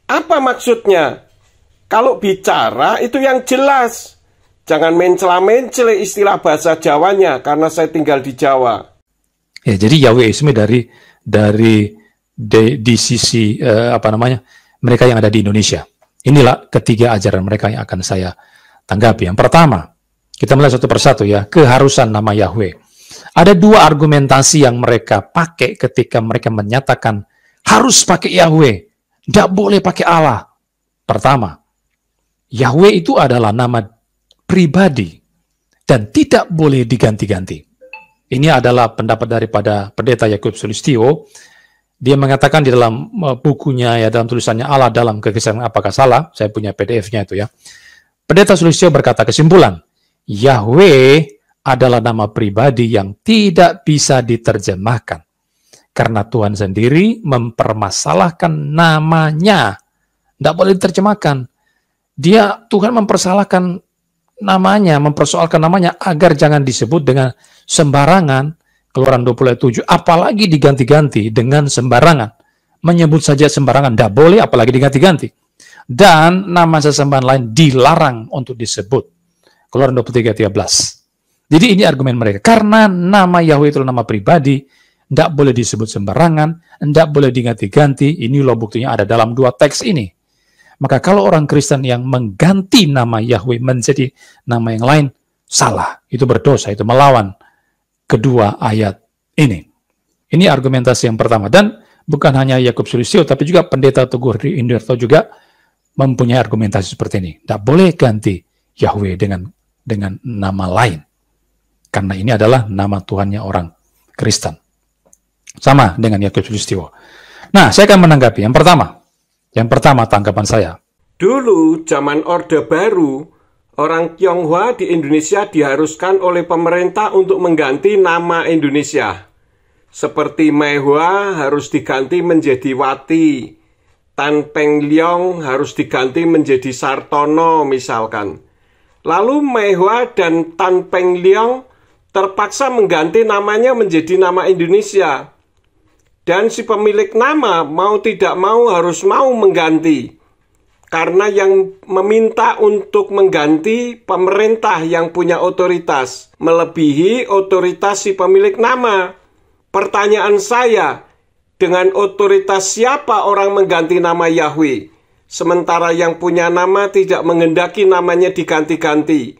Apa maksudnya? Kalau bicara itu yang jelas. Jangan mencela-mencela istilah bahasa Jawanya, karena saya tinggal di Jawa.
Ya, jadi Yahweisme di sisi mereka yang ada di Indonesia. Inilah ketiga ajaran mereka yang akan saya tanggapi. Yang pertama, kita melihat satu persatu, ya, keharusan nama Yahweh. Ada 2 argumentasi yang mereka pakai ketika mereka menyatakan harus pakai Yahweh, tidak boleh pakai Allah. Pertama, Yahweh itu adalah nama pribadi dan tidak boleh diganti-ganti. Ini adalah pendapat daripada Pendeta Yakub Sulistyo. Dia mengatakan di dalam bukunya, ya, dalam tulisannya Allah dalam Kekristenan Apakah Salah, saya punya PDF-nya itu, ya. Pendeta Sulistyo berkata kesimpulan, Yahweh adalah nama pribadi yang tidak bisa diterjemahkan. Karena Tuhan sendiri mempermasalahkan namanya. Tidak boleh diterjemahkan. Tuhan mempersalahkan namanya, mempersoalkan namanya agar jangan disebut dengan sembarangan. Keluaran 20 ayat 7, apalagi diganti-ganti dengan sembarangan. Menyebut saja sembarangan, tidak boleh, apalagi diganti-ganti. Dan nama sesembahan lain dilarang untuk disebut. Keluaran 23 ayat 13. Jadi ini argumen mereka. Karena nama Yahweh itu nama pribadi, tidak boleh disebut sembarangan, tidak boleh diganti-ganti. Ini loh buktinya ada dalam 2 teks ini. Maka kalau orang Kristen yang mengganti nama Yahweh menjadi nama yang lain, salah. Itu berdosa, itu melawan kedua ayat ini. Ini argumentasi yang pertama. Dan bukan hanya Yakub Sulistyo, tapi juga Pendeta Teguh Indarto juga mempunyai argumentasi seperti ini. Tidak boleh ganti Yahweh dengan nama lain. Karena ini adalah nama Tuhannya orang Kristen. Sama dengan Yakub Sulistyo. Nah, saya akan menanggapi. Yang pertama tanggapan saya.
Dulu zaman Orde Baru, orang Tionghoa di Indonesia diharuskan oleh pemerintah untuk mengganti nama Indonesia. Seperti Mehua harus diganti menjadi Wati, Tan Peng Liong harus diganti menjadi Sartono misalkan. Lalu Mehua dan Tan Peng Liong terpaksa mengganti namanya menjadi nama Indonesia. Dan si pemilik nama mau tidak mau harus mau mengganti. Karena yang meminta untuk mengganti pemerintah yang punya otoritas, melebihi otoritas si pemilik nama. Pertanyaan saya, dengan otoritas siapa orang mengganti nama Yahweh? Sementara yang punya nama tidak menghendaki namanya diganti-ganti.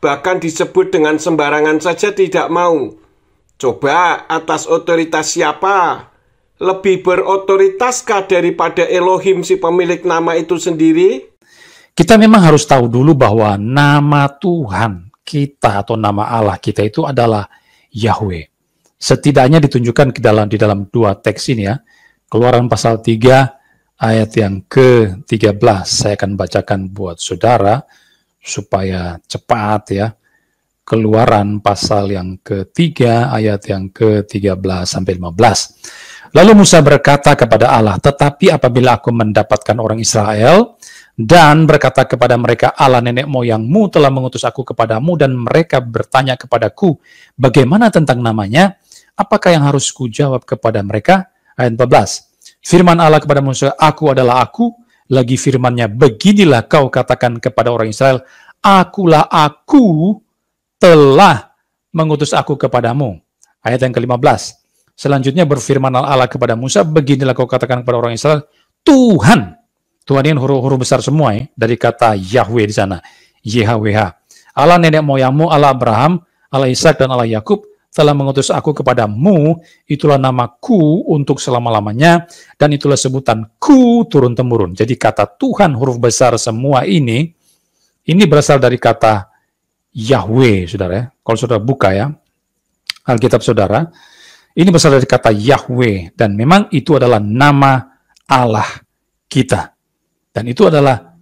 Bahkan disebut dengan sembarangan saja tidak mau. Coba atas otoritas siapa? Lebih berotoritaskah daripada Elohim si pemilik nama itu sendiri?
Kita memang harus tahu dulu bahwa nama Tuhan kita atau nama Allah kita itu adalah Yahweh. Setidaknya ditunjukkan di dalam 2 teks ini ya. Keluaran pasal 3 ayat yang ke-13. Saya akan bacakan buat saudara supaya cepat ya. Keluaran pasal yang ke-3 ayat yang ke-13 sampai 15. Lalu Musa berkata kepada Allah, tetapi apabila aku mendapatkan orang Israel dan berkata kepada mereka, Allah nenek moyangmu telah mengutus aku kepadamu dan mereka bertanya kepadaku, bagaimana tentang namanya? Apakah yang harus kujawab kepada mereka? Ayat 14. Firman Allah kepada Musa, aku adalah aku. Lagi firmannya, beginilah kau katakan kepada orang Israel, akulah aku telah mengutus aku kepadamu. Ayat yang ke-15. Selanjutnya berfirman Allah kepada Musa, beginilah kau katakan kepada orang Israel, Tuhan. Tuhan ini huruf besar semua ya, dari kata Yahweh di sana. YHWH. Allah nenek moyangmu, Allah Abraham, Allah Ishak dan Allah Yakub telah mengutus aku kepadamu, itulah namaku untuk selama-lamanya, dan itulah sebutanku turun-temurun. Jadi kata Tuhan huruf besar semua ini berasal dari kata Yahweh, saudara ya. Kalau saudara buka ya, Alkitab saudara, ini berasal dari kata Yahweh, dan memang itu adalah nama Allah kita. Dan itu adalah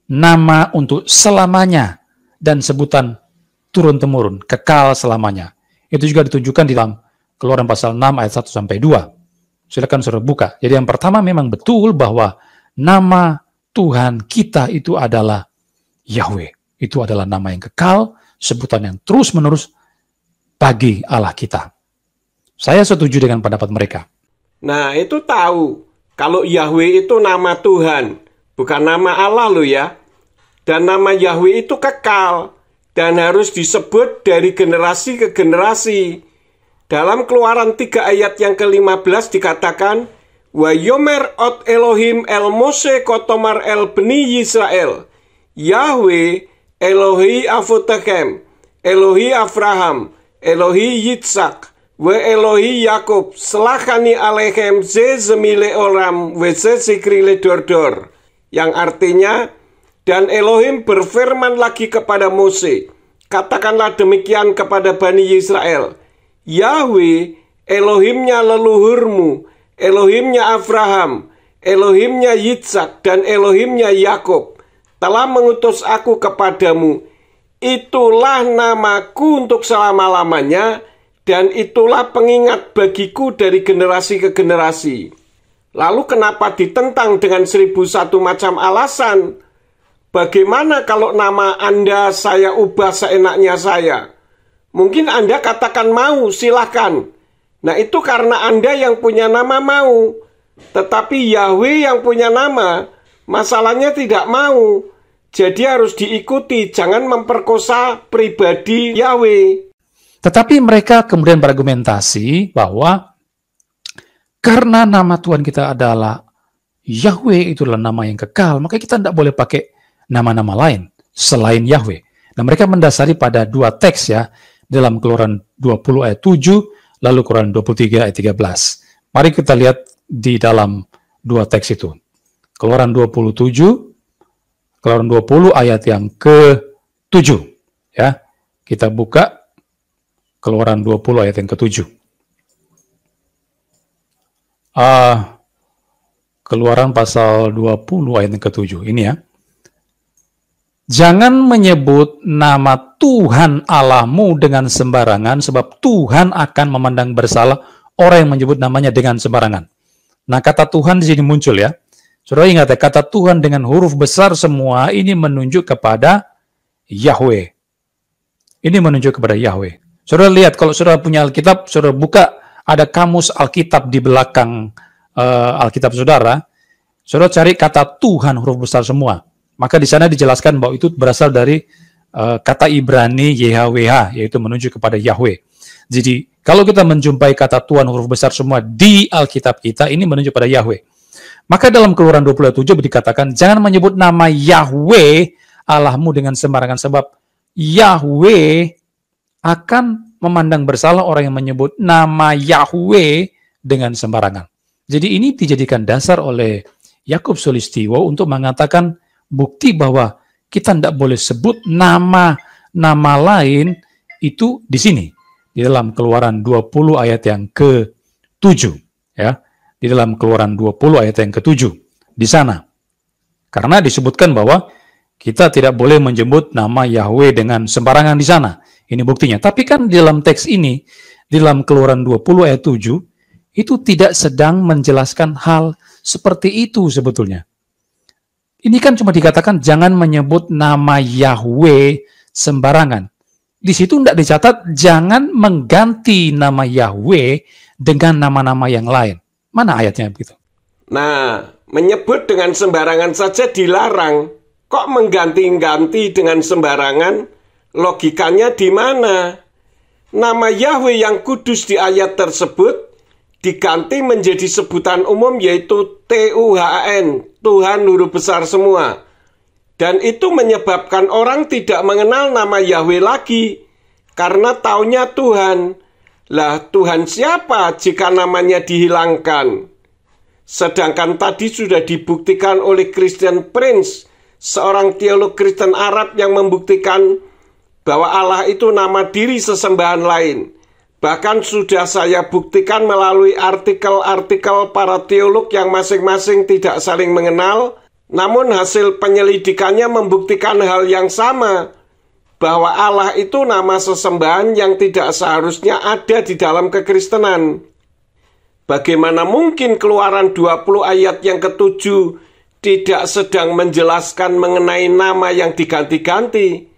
nama untuk selamanya, dan sebutan turun-temurun, kekal selamanya. Itu juga ditunjukkan di dalam Keluaran pasal 6 ayat 1 sampai 2. Silakan saudara buka. Jadi yang pertama memang betul bahwa nama Tuhan kita itu adalah Yahweh. Itu adalah nama yang kekal, sebutan yang terus-menerus bagi Allah kita. Saya setuju dengan pendapat mereka.
Nah, itu tahu. Kalau Yahweh itu nama Tuhan, bukan nama Allah loh ya. Dan nama Yahweh itu kekal dan harus disebut dari generasi ke generasi. Dalam Keluaran 3 ayat yang ke-15 dikatakan, Wa yomer ot Elohim el Mose kotomar el bni Yisrael, Yahweh Elohi Avotechem, Elohi Abraham, Elohi Yitzhak, we Elohi Yakub, selakani alechem ze zemile olam, we ze sikrile dordor. Yang artinya, dan Elohim berfirman lagi kepada Mose, katakanlah demikian kepada Bani Israel, Yahweh, Elohimnya leluhurmu, Elohimnya Abraham, Elohimnya Yitzhak, dan Elohimnya Yakub, telah mengutus aku kepadamu. itulah namaku untuk selama-lamanya, dan itulah pengingat bagiku dari generasi ke generasi. Lalu kenapa ditentang dengan 1001 macam alasan? Bagaimana kalau nama Anda saya ubah seenaknya saya? Mungkin Anda katakan mau, silahkan. Nah itu karena Anda yang punya nama mau. Tetapi Yahweh yang punya nama, masalahnya tidak mau. Jadi harus diikuti, jangan memperkosa pribadi Yahweh.
Tetapi mereka kemudian berargumentasi bahwa karena nama Tuhan kita adalah Yahweh, itulah nama yang kekal, maka kita tidak boleh pakai nama-nama lain selain Yahweh. Nah, mereka mendasari pada dua teks ya, dalam Keluaran 20 ayat 7, lalu Keluaran 23 ayat 13. Mari kita lihat di dalam dua teks itu. Keluaran 27, Keluaran 20 ayat yang ke-7. Ya, kita buka Keluaran 20 ayat yang ke-7. Keluaran pasal 20 ayat yang ke-7. Ini ya. Jangan menyebut nama Tuhan Allahmu dengan sembarangan, sebab Tuhan akan memandang bersalah orang yang menyebut namanya dengan sembarangan. Nah, kata Tuhan di sini muncul ya. Saudara ingat ya, kata Tuhan dengan huruf besar semua ini menunjuk kepada Yahweh. Ini menunjuk kepada Yahweh. Saudara lihat, kalau saudara punya Alkitab, saudara buka, ada kamus Alkitab di belakang Alkitab saudara. Saudara cari kata Tuhan huruf besar semua. Maka di sana dijelaskan bahwa itu berasal dari kata Ibrani YHWH, yaitu menunjuk kepada Yahweh. Jadi, kalau kita menjumpai kata Tuhan huruf besar semua di Alkitab kita, ini menunjuk pada Yahweh. Maka dalam Keluaran 27 dikatakan, jangan menyebut nama Yahweh Allahmu dengan sembarangan, sebab Yahweh akan memandang bersalah orang yang menyebut nama Yahweh dengan sembarangan. Jadi ini dijadikan dasar oleh Yakub Sulistiwo untuk mengatakan bukti bahwa kita tidak boleh sebut nama lain itu di sini. Di dalam Keluaran 20 ayat yang ke-7. Ya. Di dalam Keluaran 20 ayat yang ke-7. Di sana. Karena disebutkan bahwa kita tidak boleh menyebut nama Yahweh dengan sembarangan di sana. Ini buktinya. Tapi kan di dalam teks ini, di dalam Keluaran 20 ayat 7, itu tidak sedang menjelaskan hal seperti itu sebetulnya. Ini kan cuma dikatakan jangan menyebut nama Yahweh sembarangan. Di situ tidak dicatat jangan mengganti nama Yahweh dengan nama-nama yang lain. Mana ayatnya begitu?
Nah, menyebut dengan sembarangan saja dilarang. Kok mengganti-ganti dengan sembarangan? Logikanya di mana? Nama Yahweh yang kudus di ayat tersebut diganti menjadi sebutan umum, yaitu Tuhan, Tuhan huruf besar semua. Dan itu menyebabkan orang tidak mengenal nama Yahweh lagi, karena taunya Tuhan. Lah, Tuhan siapa jika namanya dihilangkan? Sedangkan tadi sudah dibuktikan oleh Christian Prince, seorang teolog Kristen Arab yang membuktikan bahwa Allah itu nama diri sesembahan lain. Bahkan sudah saya buktikan melalui artikel-artikel para teolog yang masing-masing tidak saling mengenal, namun hasil penyelidikannya membuktikan hal yang sama, bahwa Allah itu nama sesembahan yang tidak seharusnya ada di dalam kekristenan. Bagaimana mungkin Keluaran 20 ayat yang ke-7 tidak sedang menjelaskan mengenai nama yang diganti-ganti?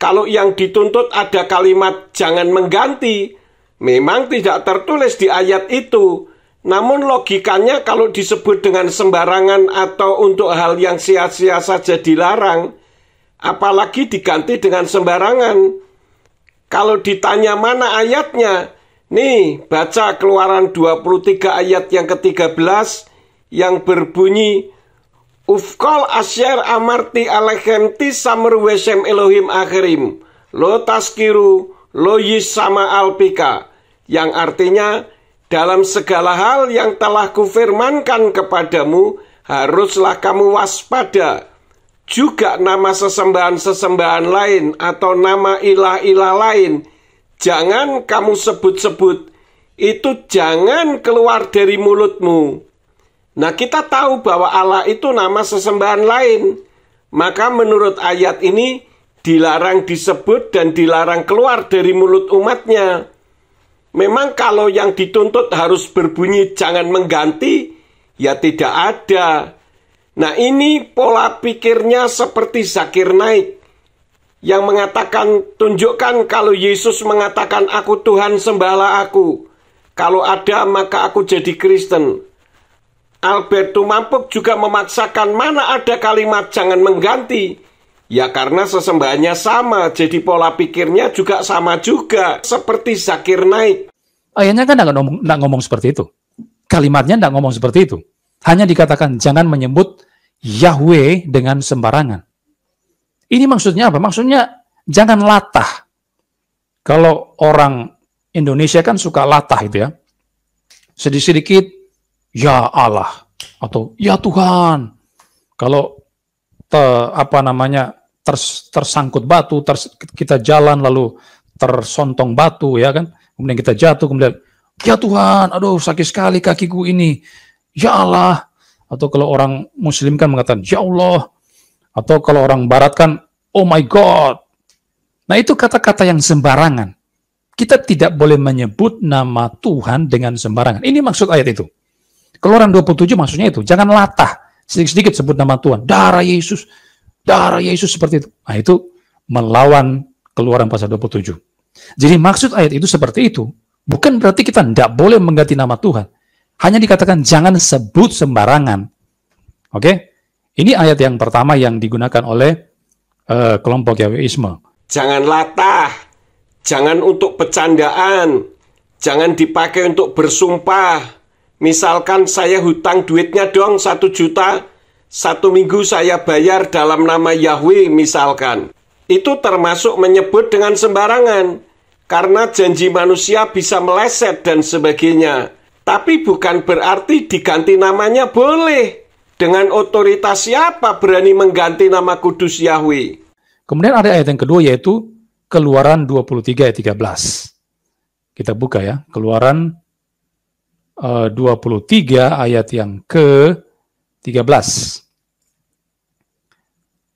Kalau yang dituntut ada kalimat jangan mengganti, memang tidak tertulis di ayat itu. Namun logikanya kalau disebut dengan sembarangan atau untuk hal yang sia-sia saja dilarang, apalagi diganti dengan sembarangan. Kalau ditanya mana ayatnya, nih baca Keluaran 23 ayat yang ke-13 yang berbunyi, Ufkol asyar amarti alechem tisamr weshem Elohim akhirim, lo taskiru lo yisama alpika, yang artinya dalam segala hal yang telah kufirmankan kepadamu, haruslah kamu waspada. Juga nama sesembahan-sesembahan lain atau nama ilah-ilah lain, jangan kamu sebut-sebut. Itu jangan keluar dari mulutmu. Nah, kita tahu bahwa Allah itu nama sesembahan lain. Maka menurut ayat ini, dilarang disebut dan dilarang keluar dari mulut umatnya. Memang kalau yang dituntut harus berbunyi jangan mengganti, ya tidak ada. Nah, ini pola pikirnya seperti Zakir Naik yang mengatakan, tunjukkan kalau Yesus mengatakan aku Tuhan, sembahlah aku. Kalau ada maka aku jadi Kristen. Albert Tumampuk juga memaksakan mana ada kalimat jangan mengganti. Ya karena sesembahannya sama, jadi pola pikirnya juga sama juga, seperti Zakir Naik.
Ayatnya kan nggak ngomong seperti itu. Kalimatnya nggak ngomong seperti itu. Hanya dikatakan jangan menyebut Yahweh dengan sembarangan. Ini maksudnya apa? Maksudnya jangan latah. Kalau orang Indonesia kan suka latah itu ya. Sedikit-sedikit, ya Allah, atau ya Tuhan. Kalau tersangkut batu, kita jalan lalu tersontong batu ya kan, kemudian kita jatuh, kemudian ya Tuhan, aduh sakit sekali kakiku ini, ya Allah. Atau kalau orang Muslim kan mengatakan ya Allah, atau kalau orang Barat kan oh my God. Nah itu kata-kata yang sembarangan. Kita tidak boleh menyebut nama Tuhan dengan sembarangan. Ini maksud ayat itu. Keluaran 27 maksudnya itu, jangan latah, sedikit-sedikit sebut nama Tuhan, darah Yesus seperti itu. Nah itu melawan Keluaran pasal 27. Jadi maksud ayat itu seperti itu, bukan berarti kita tidak boleh mengganti nama Tuhan. Hanya dikatakan jangan sebut sembarangan. Oke? Ini ayat yang pertama yang digunakan oleh kelompok Yahweisme.
Jangan latah, jangan untuk bercandaan, jangan dipakai untuk bersumpah. Misalkan saya hutang duitnya dong 1 juta, 1 minggu saya bayar dalam nama Yahweh misalkan. Itu termasuk menyebut dengan sembarangan, karena janji manusia bisa meleset dan sebagainya. Tapi bukan berarti diganti namanya boleh. Dengan otoritas siapa berani mengganti nama kudus Yahweh?
Kemudian ada ayat yang kedua yaitu Keluaran 23 ayat 13. Kita buka ya, Keluaran 23 ayat yang ke-13.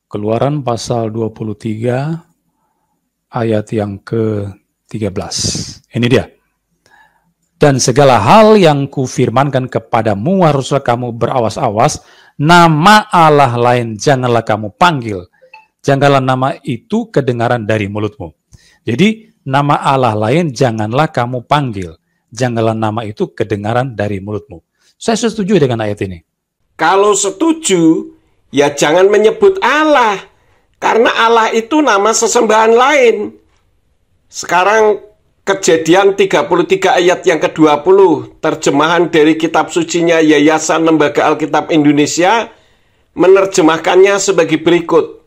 Keluaran pasal 23 ayat yang ke-13. Ini dia. Dan segala hal yang kufirmankan kepadamu haruslah kamu berawas-awas, nama Allah lain janganlah kamu panggil. Janganlah nama itu kedengaran dari mulutmu. Jadi nama Allah lain janganlah kamu panggil. Janganlah nama itu kedengaran dari mulutmu. Saya setuju dengan ayat ini.
Kalau setuju, ya jangan menyebut Allah. Karena Allah itu nama sesembahan lain. Sekarang Kejadian 33 ayat yang ke-20, terjemahan dari kitab sucinya Yayasan Lembaga Alkitab Indonesia, menerjemahkannya sebagai berikut.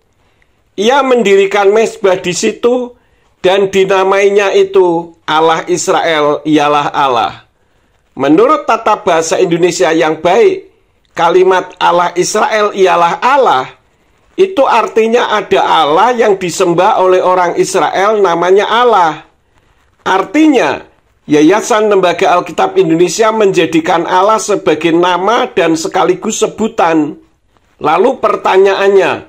Ia mendirikan mezbah di situ dan dinamainya itu Allah Israel ialah Allah. Menurut tata bahasa Indonesia yang baik, kalimat Allah Israel ialah Allah itu artinya ada Allah yang disembah oleh orang Israel namanya Allah. Artinya, Yayasan Lembaga Alkitab Indonesia menjadikan Allah sebagai nama dan sekaligus sebutan. Lalu pertanyaannya,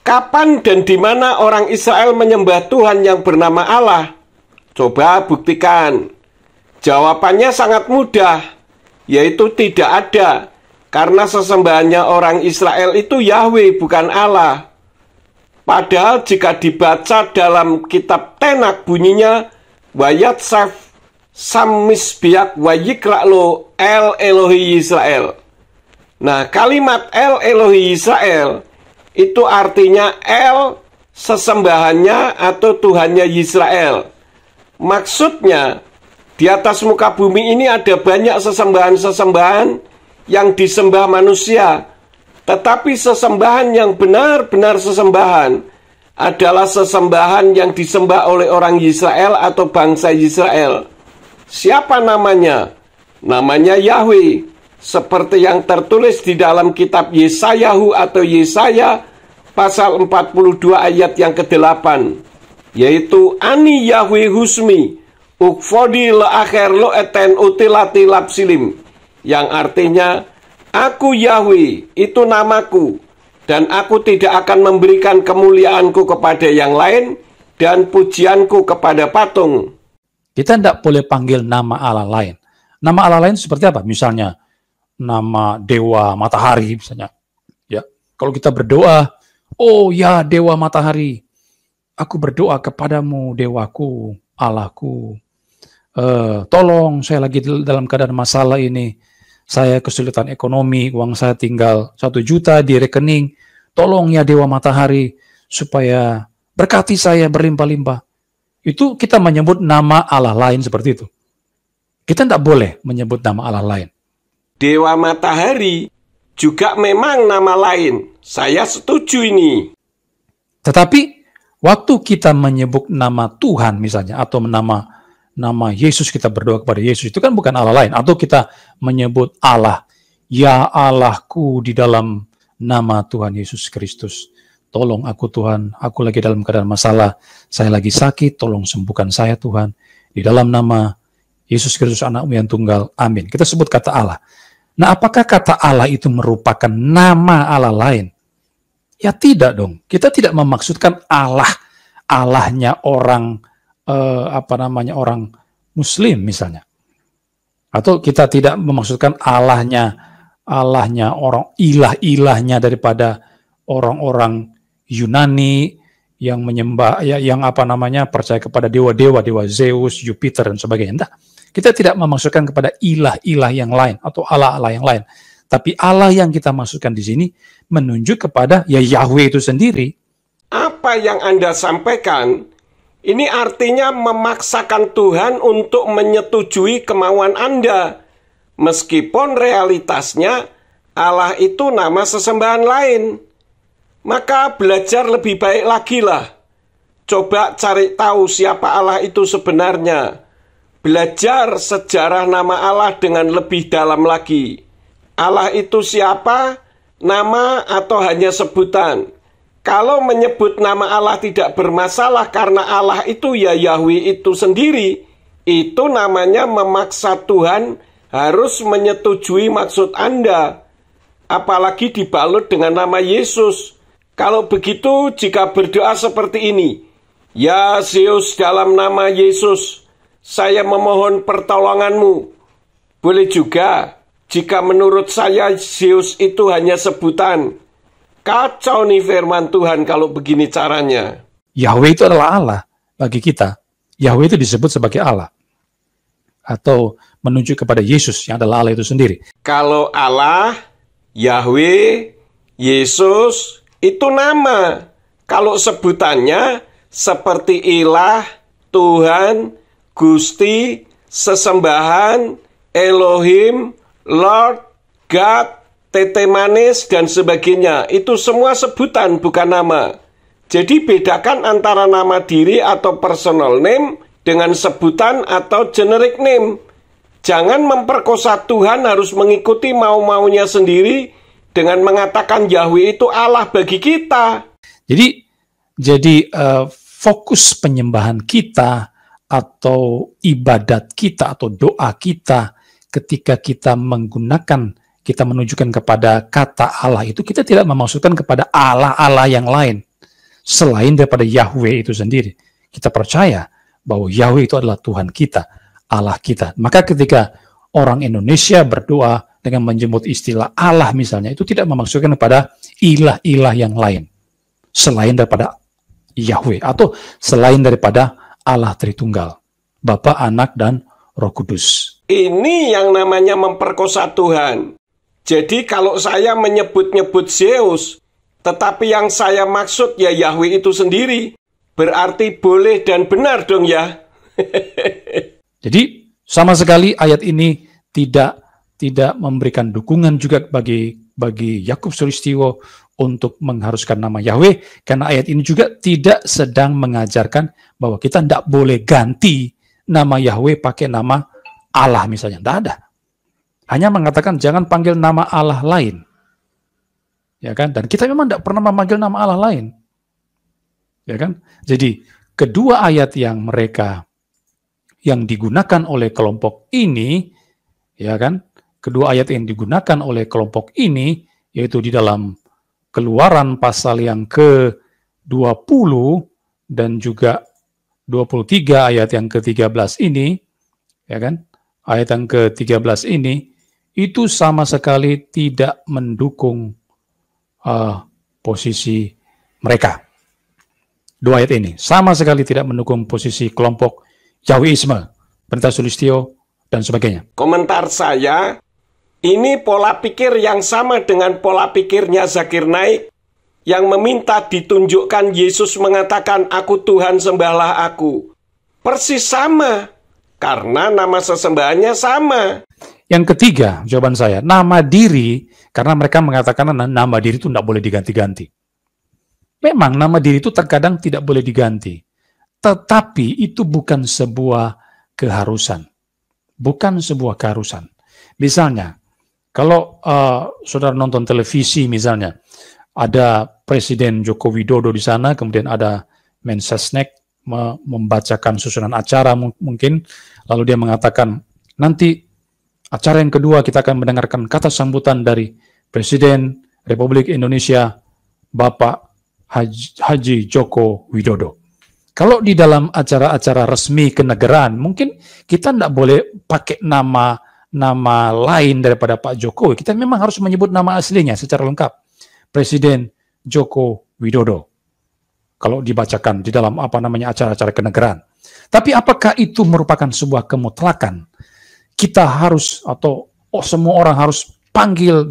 kapan dan di mana orang Israel menyembah Tuhan yang bernama Allah? Coba buktikan. Jawabannya sangat mudah, yaitu tidak ada, karena sesembahannya orang Israel itu Yahweh bukan Allah. Padahal jika dibaca dalam kitab Tenak bunyinya, Wayat saf sammisbiak wayikra'lo El Elohi Israel. Nah, kalimat El Elohi Israel itu artinya El sesembahannya atau Tuhannya Israel. Maksudnya, di atas muka bumi ini ada banyak sesembahan-sesembahan yang disembah manusia. Tetapi sesembahan yang benar-benar sesembahan adalah sesembahan yang disembah oleh orang Israel atau bangsa Israel. Siapa namanya? Namanya Yahweh, seperti yang tertulis di dalam kitab Yesayahu atau Yesaya pasal 42 ayat yang ke-8, yaitu Ani Yahweh Husmi Ukfodi le'akhir lo eten utilati lapsilim, yang artinya aku Yahweh, itu namaku, Dan aku tidak akan memberikan kemuliaanku kepada yang lain dan pujianku kepada patung.
Kita tidak boleh panggil nama Allah lain. Nama Allah lain seperti apa? Misalnya nama dewa matahari misalnya. Ya, kalau kita berdoa, oh ya dewa matahari, aku berdoa kepadamu dewaku, Allahku. Tolong saya lagi dalam keadaan masalah ini. Saya kesulitan ekonomi, uang saya tinggal 1 juta di rekening. Tolong ya dewa matahari supaya berkati saya berlimpah-limpah. Itu kita menyebut nama Allah lain seperti itu. Kita tidak boleh menyebut nama Allah lain.
Dewa matahari juga memang nama lain. Saya setuju ini.
Tetapi waktu kita menyebut nama Tuhan misalnya atau nama Yesus, kita berdoa kepada Yesus, itu kan bukan Allah lain. Atau kita menyebut Allah, ya Allahku di dalam nama Tuhan Yesus Kristus. Tolong aku Tuhan, aku lagi dalam keadaan masalah, saya lagi sakit, tolong sembuhkan saya Tuhan. Di dalam nama Yesus Kristus anakmu yang tunggal, amin. Kita sebut kata Allah. Nah, apakah kata Allah itu merupakan nama Allah lain? Ya tidak dong. Kita tidak memaksudkan Allahnya orang orang Muslim misalnya, atau kita tidak memaksudkan Allahnya orang ilahnya daripada orang-orang Yunani yang menyembah yang percaya kepada dewa Zeus, Jupiter dan sebagainya. Nah, kita tidak memaksudkan kepada ilah yang lain atau Allah yang lain, tapi Allah yang kita maksudkan di sini menunjuk kepada ya Yahweh itu sendiri.
Apa yang Anda sampaikan ini artinya memaksakan Tuhan untuk menyetujui kemauan Anda. Meskipun realitasnya Allah itu nama sesembahan lain. Maka belajar lebih baik lagi lah. Coba cari tahu siapa Allah itu sebenarnya. Belajar sejarah nama Allah dengan lebih dalam lagi. Allah itu siapa? Nama atau hanya sebutan? Kalau menyebut nama Allah tidak bermasalah karena Allah itu ya Yahweh itu sendiri, itu namanya memaksa Tuhan harus menyetujui maksud Anda. Apalagi dibalut dengan nama Yesus. Kalau begitu, jika berdoa seperti ini, ya Zeus dalam nama Yesus, saya memohon pertolonganmu. Boleh juga, jika menurut saya Zeus itu hanya sebutan. Kacau nih firman Tuhan kalau begini caranya.
Yahweh itu adalah Allah bagi kita. Yahweh itu disebut sebagai Allah. Atau menunjuk kepada Yesus yang adalah Allah itu sendiri.
Kalau Allah, Yahweh, Yesus, itu nama. Kalau sebutannya seperti ilah, Tuhan, Gusti, sesembahan, Elohim, Lord, God, tete manis, dan sebagainya. Itu semua sebutan, bukan nama. Jadi bedakan antara nama diri atau personal name dengan sebutan atau generic name. Jangan memperkosa Tuhan harus mengikuti mau-maunya sendiri dengan mengatakan Yahweh itu Allah bagi kita.
Jadi fokus penyembahan kita atau ibadat kita atau doa kita ketika kita menunjukkan kepada kata Allah itu, kita tidak memaksudkan kepada Allah yang lain selain daripada Yahweh itu sendiri. Kita percaya bahwa Yahweh itu adalah Tuhan kita, Allah kita. Maka ketika orang Indonesia berdoa dengan menyebut istilah Allah misalnya, itu tidak memaksudkan kepada ilah-ilah yang lain selain daripada Yahweh atau selain daripada Allah Tritunggal, Bapa, Anak, dan Roh Kudus.
Ini yang namanya memperkosa Tuhan. Jadi kalau saya menyebut-nyebut Zeus, tetapi yang saya maksud ya Yahweh itu sendiri, berarti boleh dan benar dong ya.
Jadi sama sekali ayat ini tidak memberikan dukungan juga bagi Yakub Sulistyo untuk mengharuskan nama Yahweh, karena ayat ini juga tidak sedang mengajarkan bahwa kita tidak boleh ganti nama Yahweh pakai nama Allah misalnya. Tidak ada. Hanya mengatakan jangan panggil nama Allah lain. Ya kan? Dan kita memang tidak pernah memanggil nama Allah lain. Ya kan? Jadi kedua ayat yang digunakan oleh kelompok ini, ya kan? Kedua ayat yang digunakan oleh kelompok ini yaitu di dalam Keluaran pasal yang ke-20 dan juga 23 ayat yang ke-13 ini, ya kan? Ayat yang ke-13 ini itu sama sekali tidak mendukung posisi mereka. Dua ayat ini sama sekali tidak mendukung posisi kelompok Yahwisme, Pendeta Sulistyo dan sebagainya.
Komentar saya, ini pola pikir yang sama dengan pola pikirnya Zakir Naik yang meminta ditunjukkan Yesus mengatakan, "Aku Tuhan, sembahlah aku." Persis sama, karena nama sesembahannya sama.
Yang ketiga, jawaban saya, nama diri, karena mereka mengatakan nama diri itu tidak boleh diganti-ganti. Memang nama diri itu terkadang tidak boleh diganti, tetapi itu bukan sebuah keharusan. Bukan sebuah keharusan. Misalnya, kalau saudara nonton televisi misalnya, ada Presiden Joko Widodo di sana, kemudian ada Mensesnek membacakan susunan acara mungkin, lalu dia mengatakan, nanti acara yang kedua kita akan mendengarkan kata sambutan dari Presiden Republik Indonesia, Bapak Haji Joko Widodo. Kalau di dalam acara-acara resmi kenegaraan, mungkin kita tidak boleh pakai nama lain daripada Pak Jokowi. Kita memang harus menyebut nama aslinya secara lengkap. Presiden Joko Widodo. Kalau dibacakan di dalam acara-acara kenegaraan. Tapi apakah itu merupakan sebuah kemutlakan? Kita harus atau semua orang harus panggil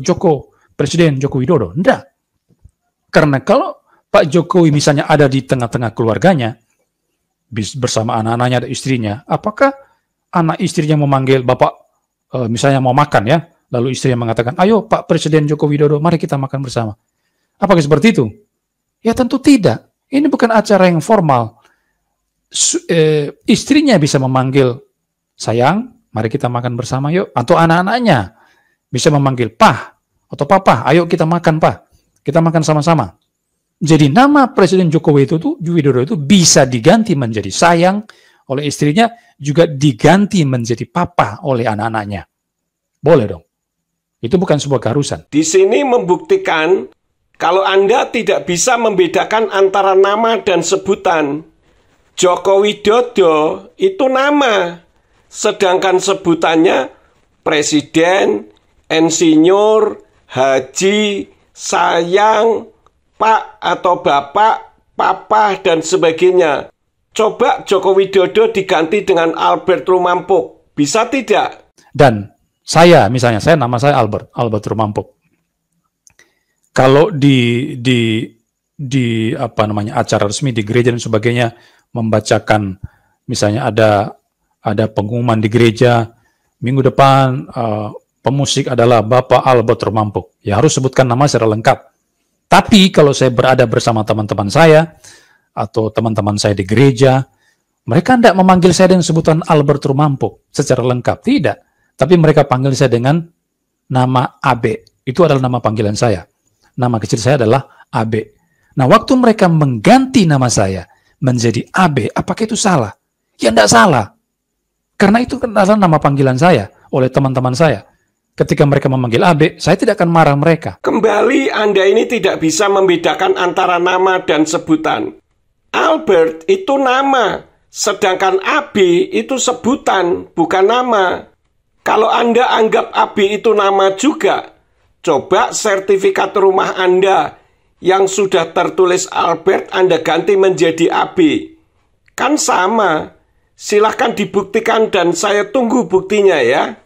Presiden Joko Widodo? Tidak. Karena kalau Pak Jokowi misalnya ada di tengah-tengah keluarganya, bersama anak-anaknya dan istrinya, apakah anak istrinya memanggil Bapak, misalnya mau makan ya, lalu istrinya mengatakan, "Ayo Pak Presiden Joko Widodo, mari kita makan bersama." Apakah seperti itu? Ya tentu tidak. Ini bukan acara yang formal. Istrinya bisa memanggil, "Sayang, mari kita makan bersama yuk." Atau anak-anaknya bisa memanggil, "Pah," atau "Papa, ayo kita makan, Pak. Kita makan sama-sama." Jadi nama Presiden Joko Widodo itu bisa diganti menjadi sayang oleh istrinya, juga diganti menjadi papa oleh anak-anaknya. Boleh dong. Itu bukan sebuah keharusan.
Di sini membuktikan kalau Anda tidak bisa membedakan antara nama dan sebutan. Joko Widodo itu nama, sedangkan sebutannya Presiden, Insinyur, Haji, Sayang, Pak atau Bapak, Papa, dan sebagainya. Coba Joko Widodo diganti dengan Albert Rumampuk. Bisa tidak?
Dan saya, misalnya, nama saya Albert Rumampuk. Kalau di acara resmi di gereja dan sebagainya membacakan, misalnya ada pengumuman di gereja, minggu depan pemusik adalah Bapak Albert Rumampuk. Ya harus sebutkan nama secara lengkap. Tapi kalau saya berada bersama teman-teman saya, atau teman-teman saya di gereja, mereka tidak memanggil saya dengan sebutan Albert Rumampuk secara lengkap. Tidak. Tapi mereka panggil saya dengan nama Abe. Itu adalah nama panggilan saya. Nama kecil saya adalah Abe. Nah, waktu mereka mengganti nama saya menjadi Abe, apakah itu salah? Ya, tidak salah. Karena itu adalah nama panggilan saya oleh teman-teman saya. Ketika mereka memanggil Abe, saya tidak akan marah mereka.
Kembali, Anda ini tidak bisa membedakan antara nama dan sebutan. Albert itu nama, sedangkan Abi itu sebutan, bukan nama. Kalau Anda anggap Abi itu nama juga, coba sertifikat rumah Anda yang sudah tertulis Albert Anda ganti menjadi Abi. Kan sama. Silahkan dibuktikan dan saya tunggu buktinya ya.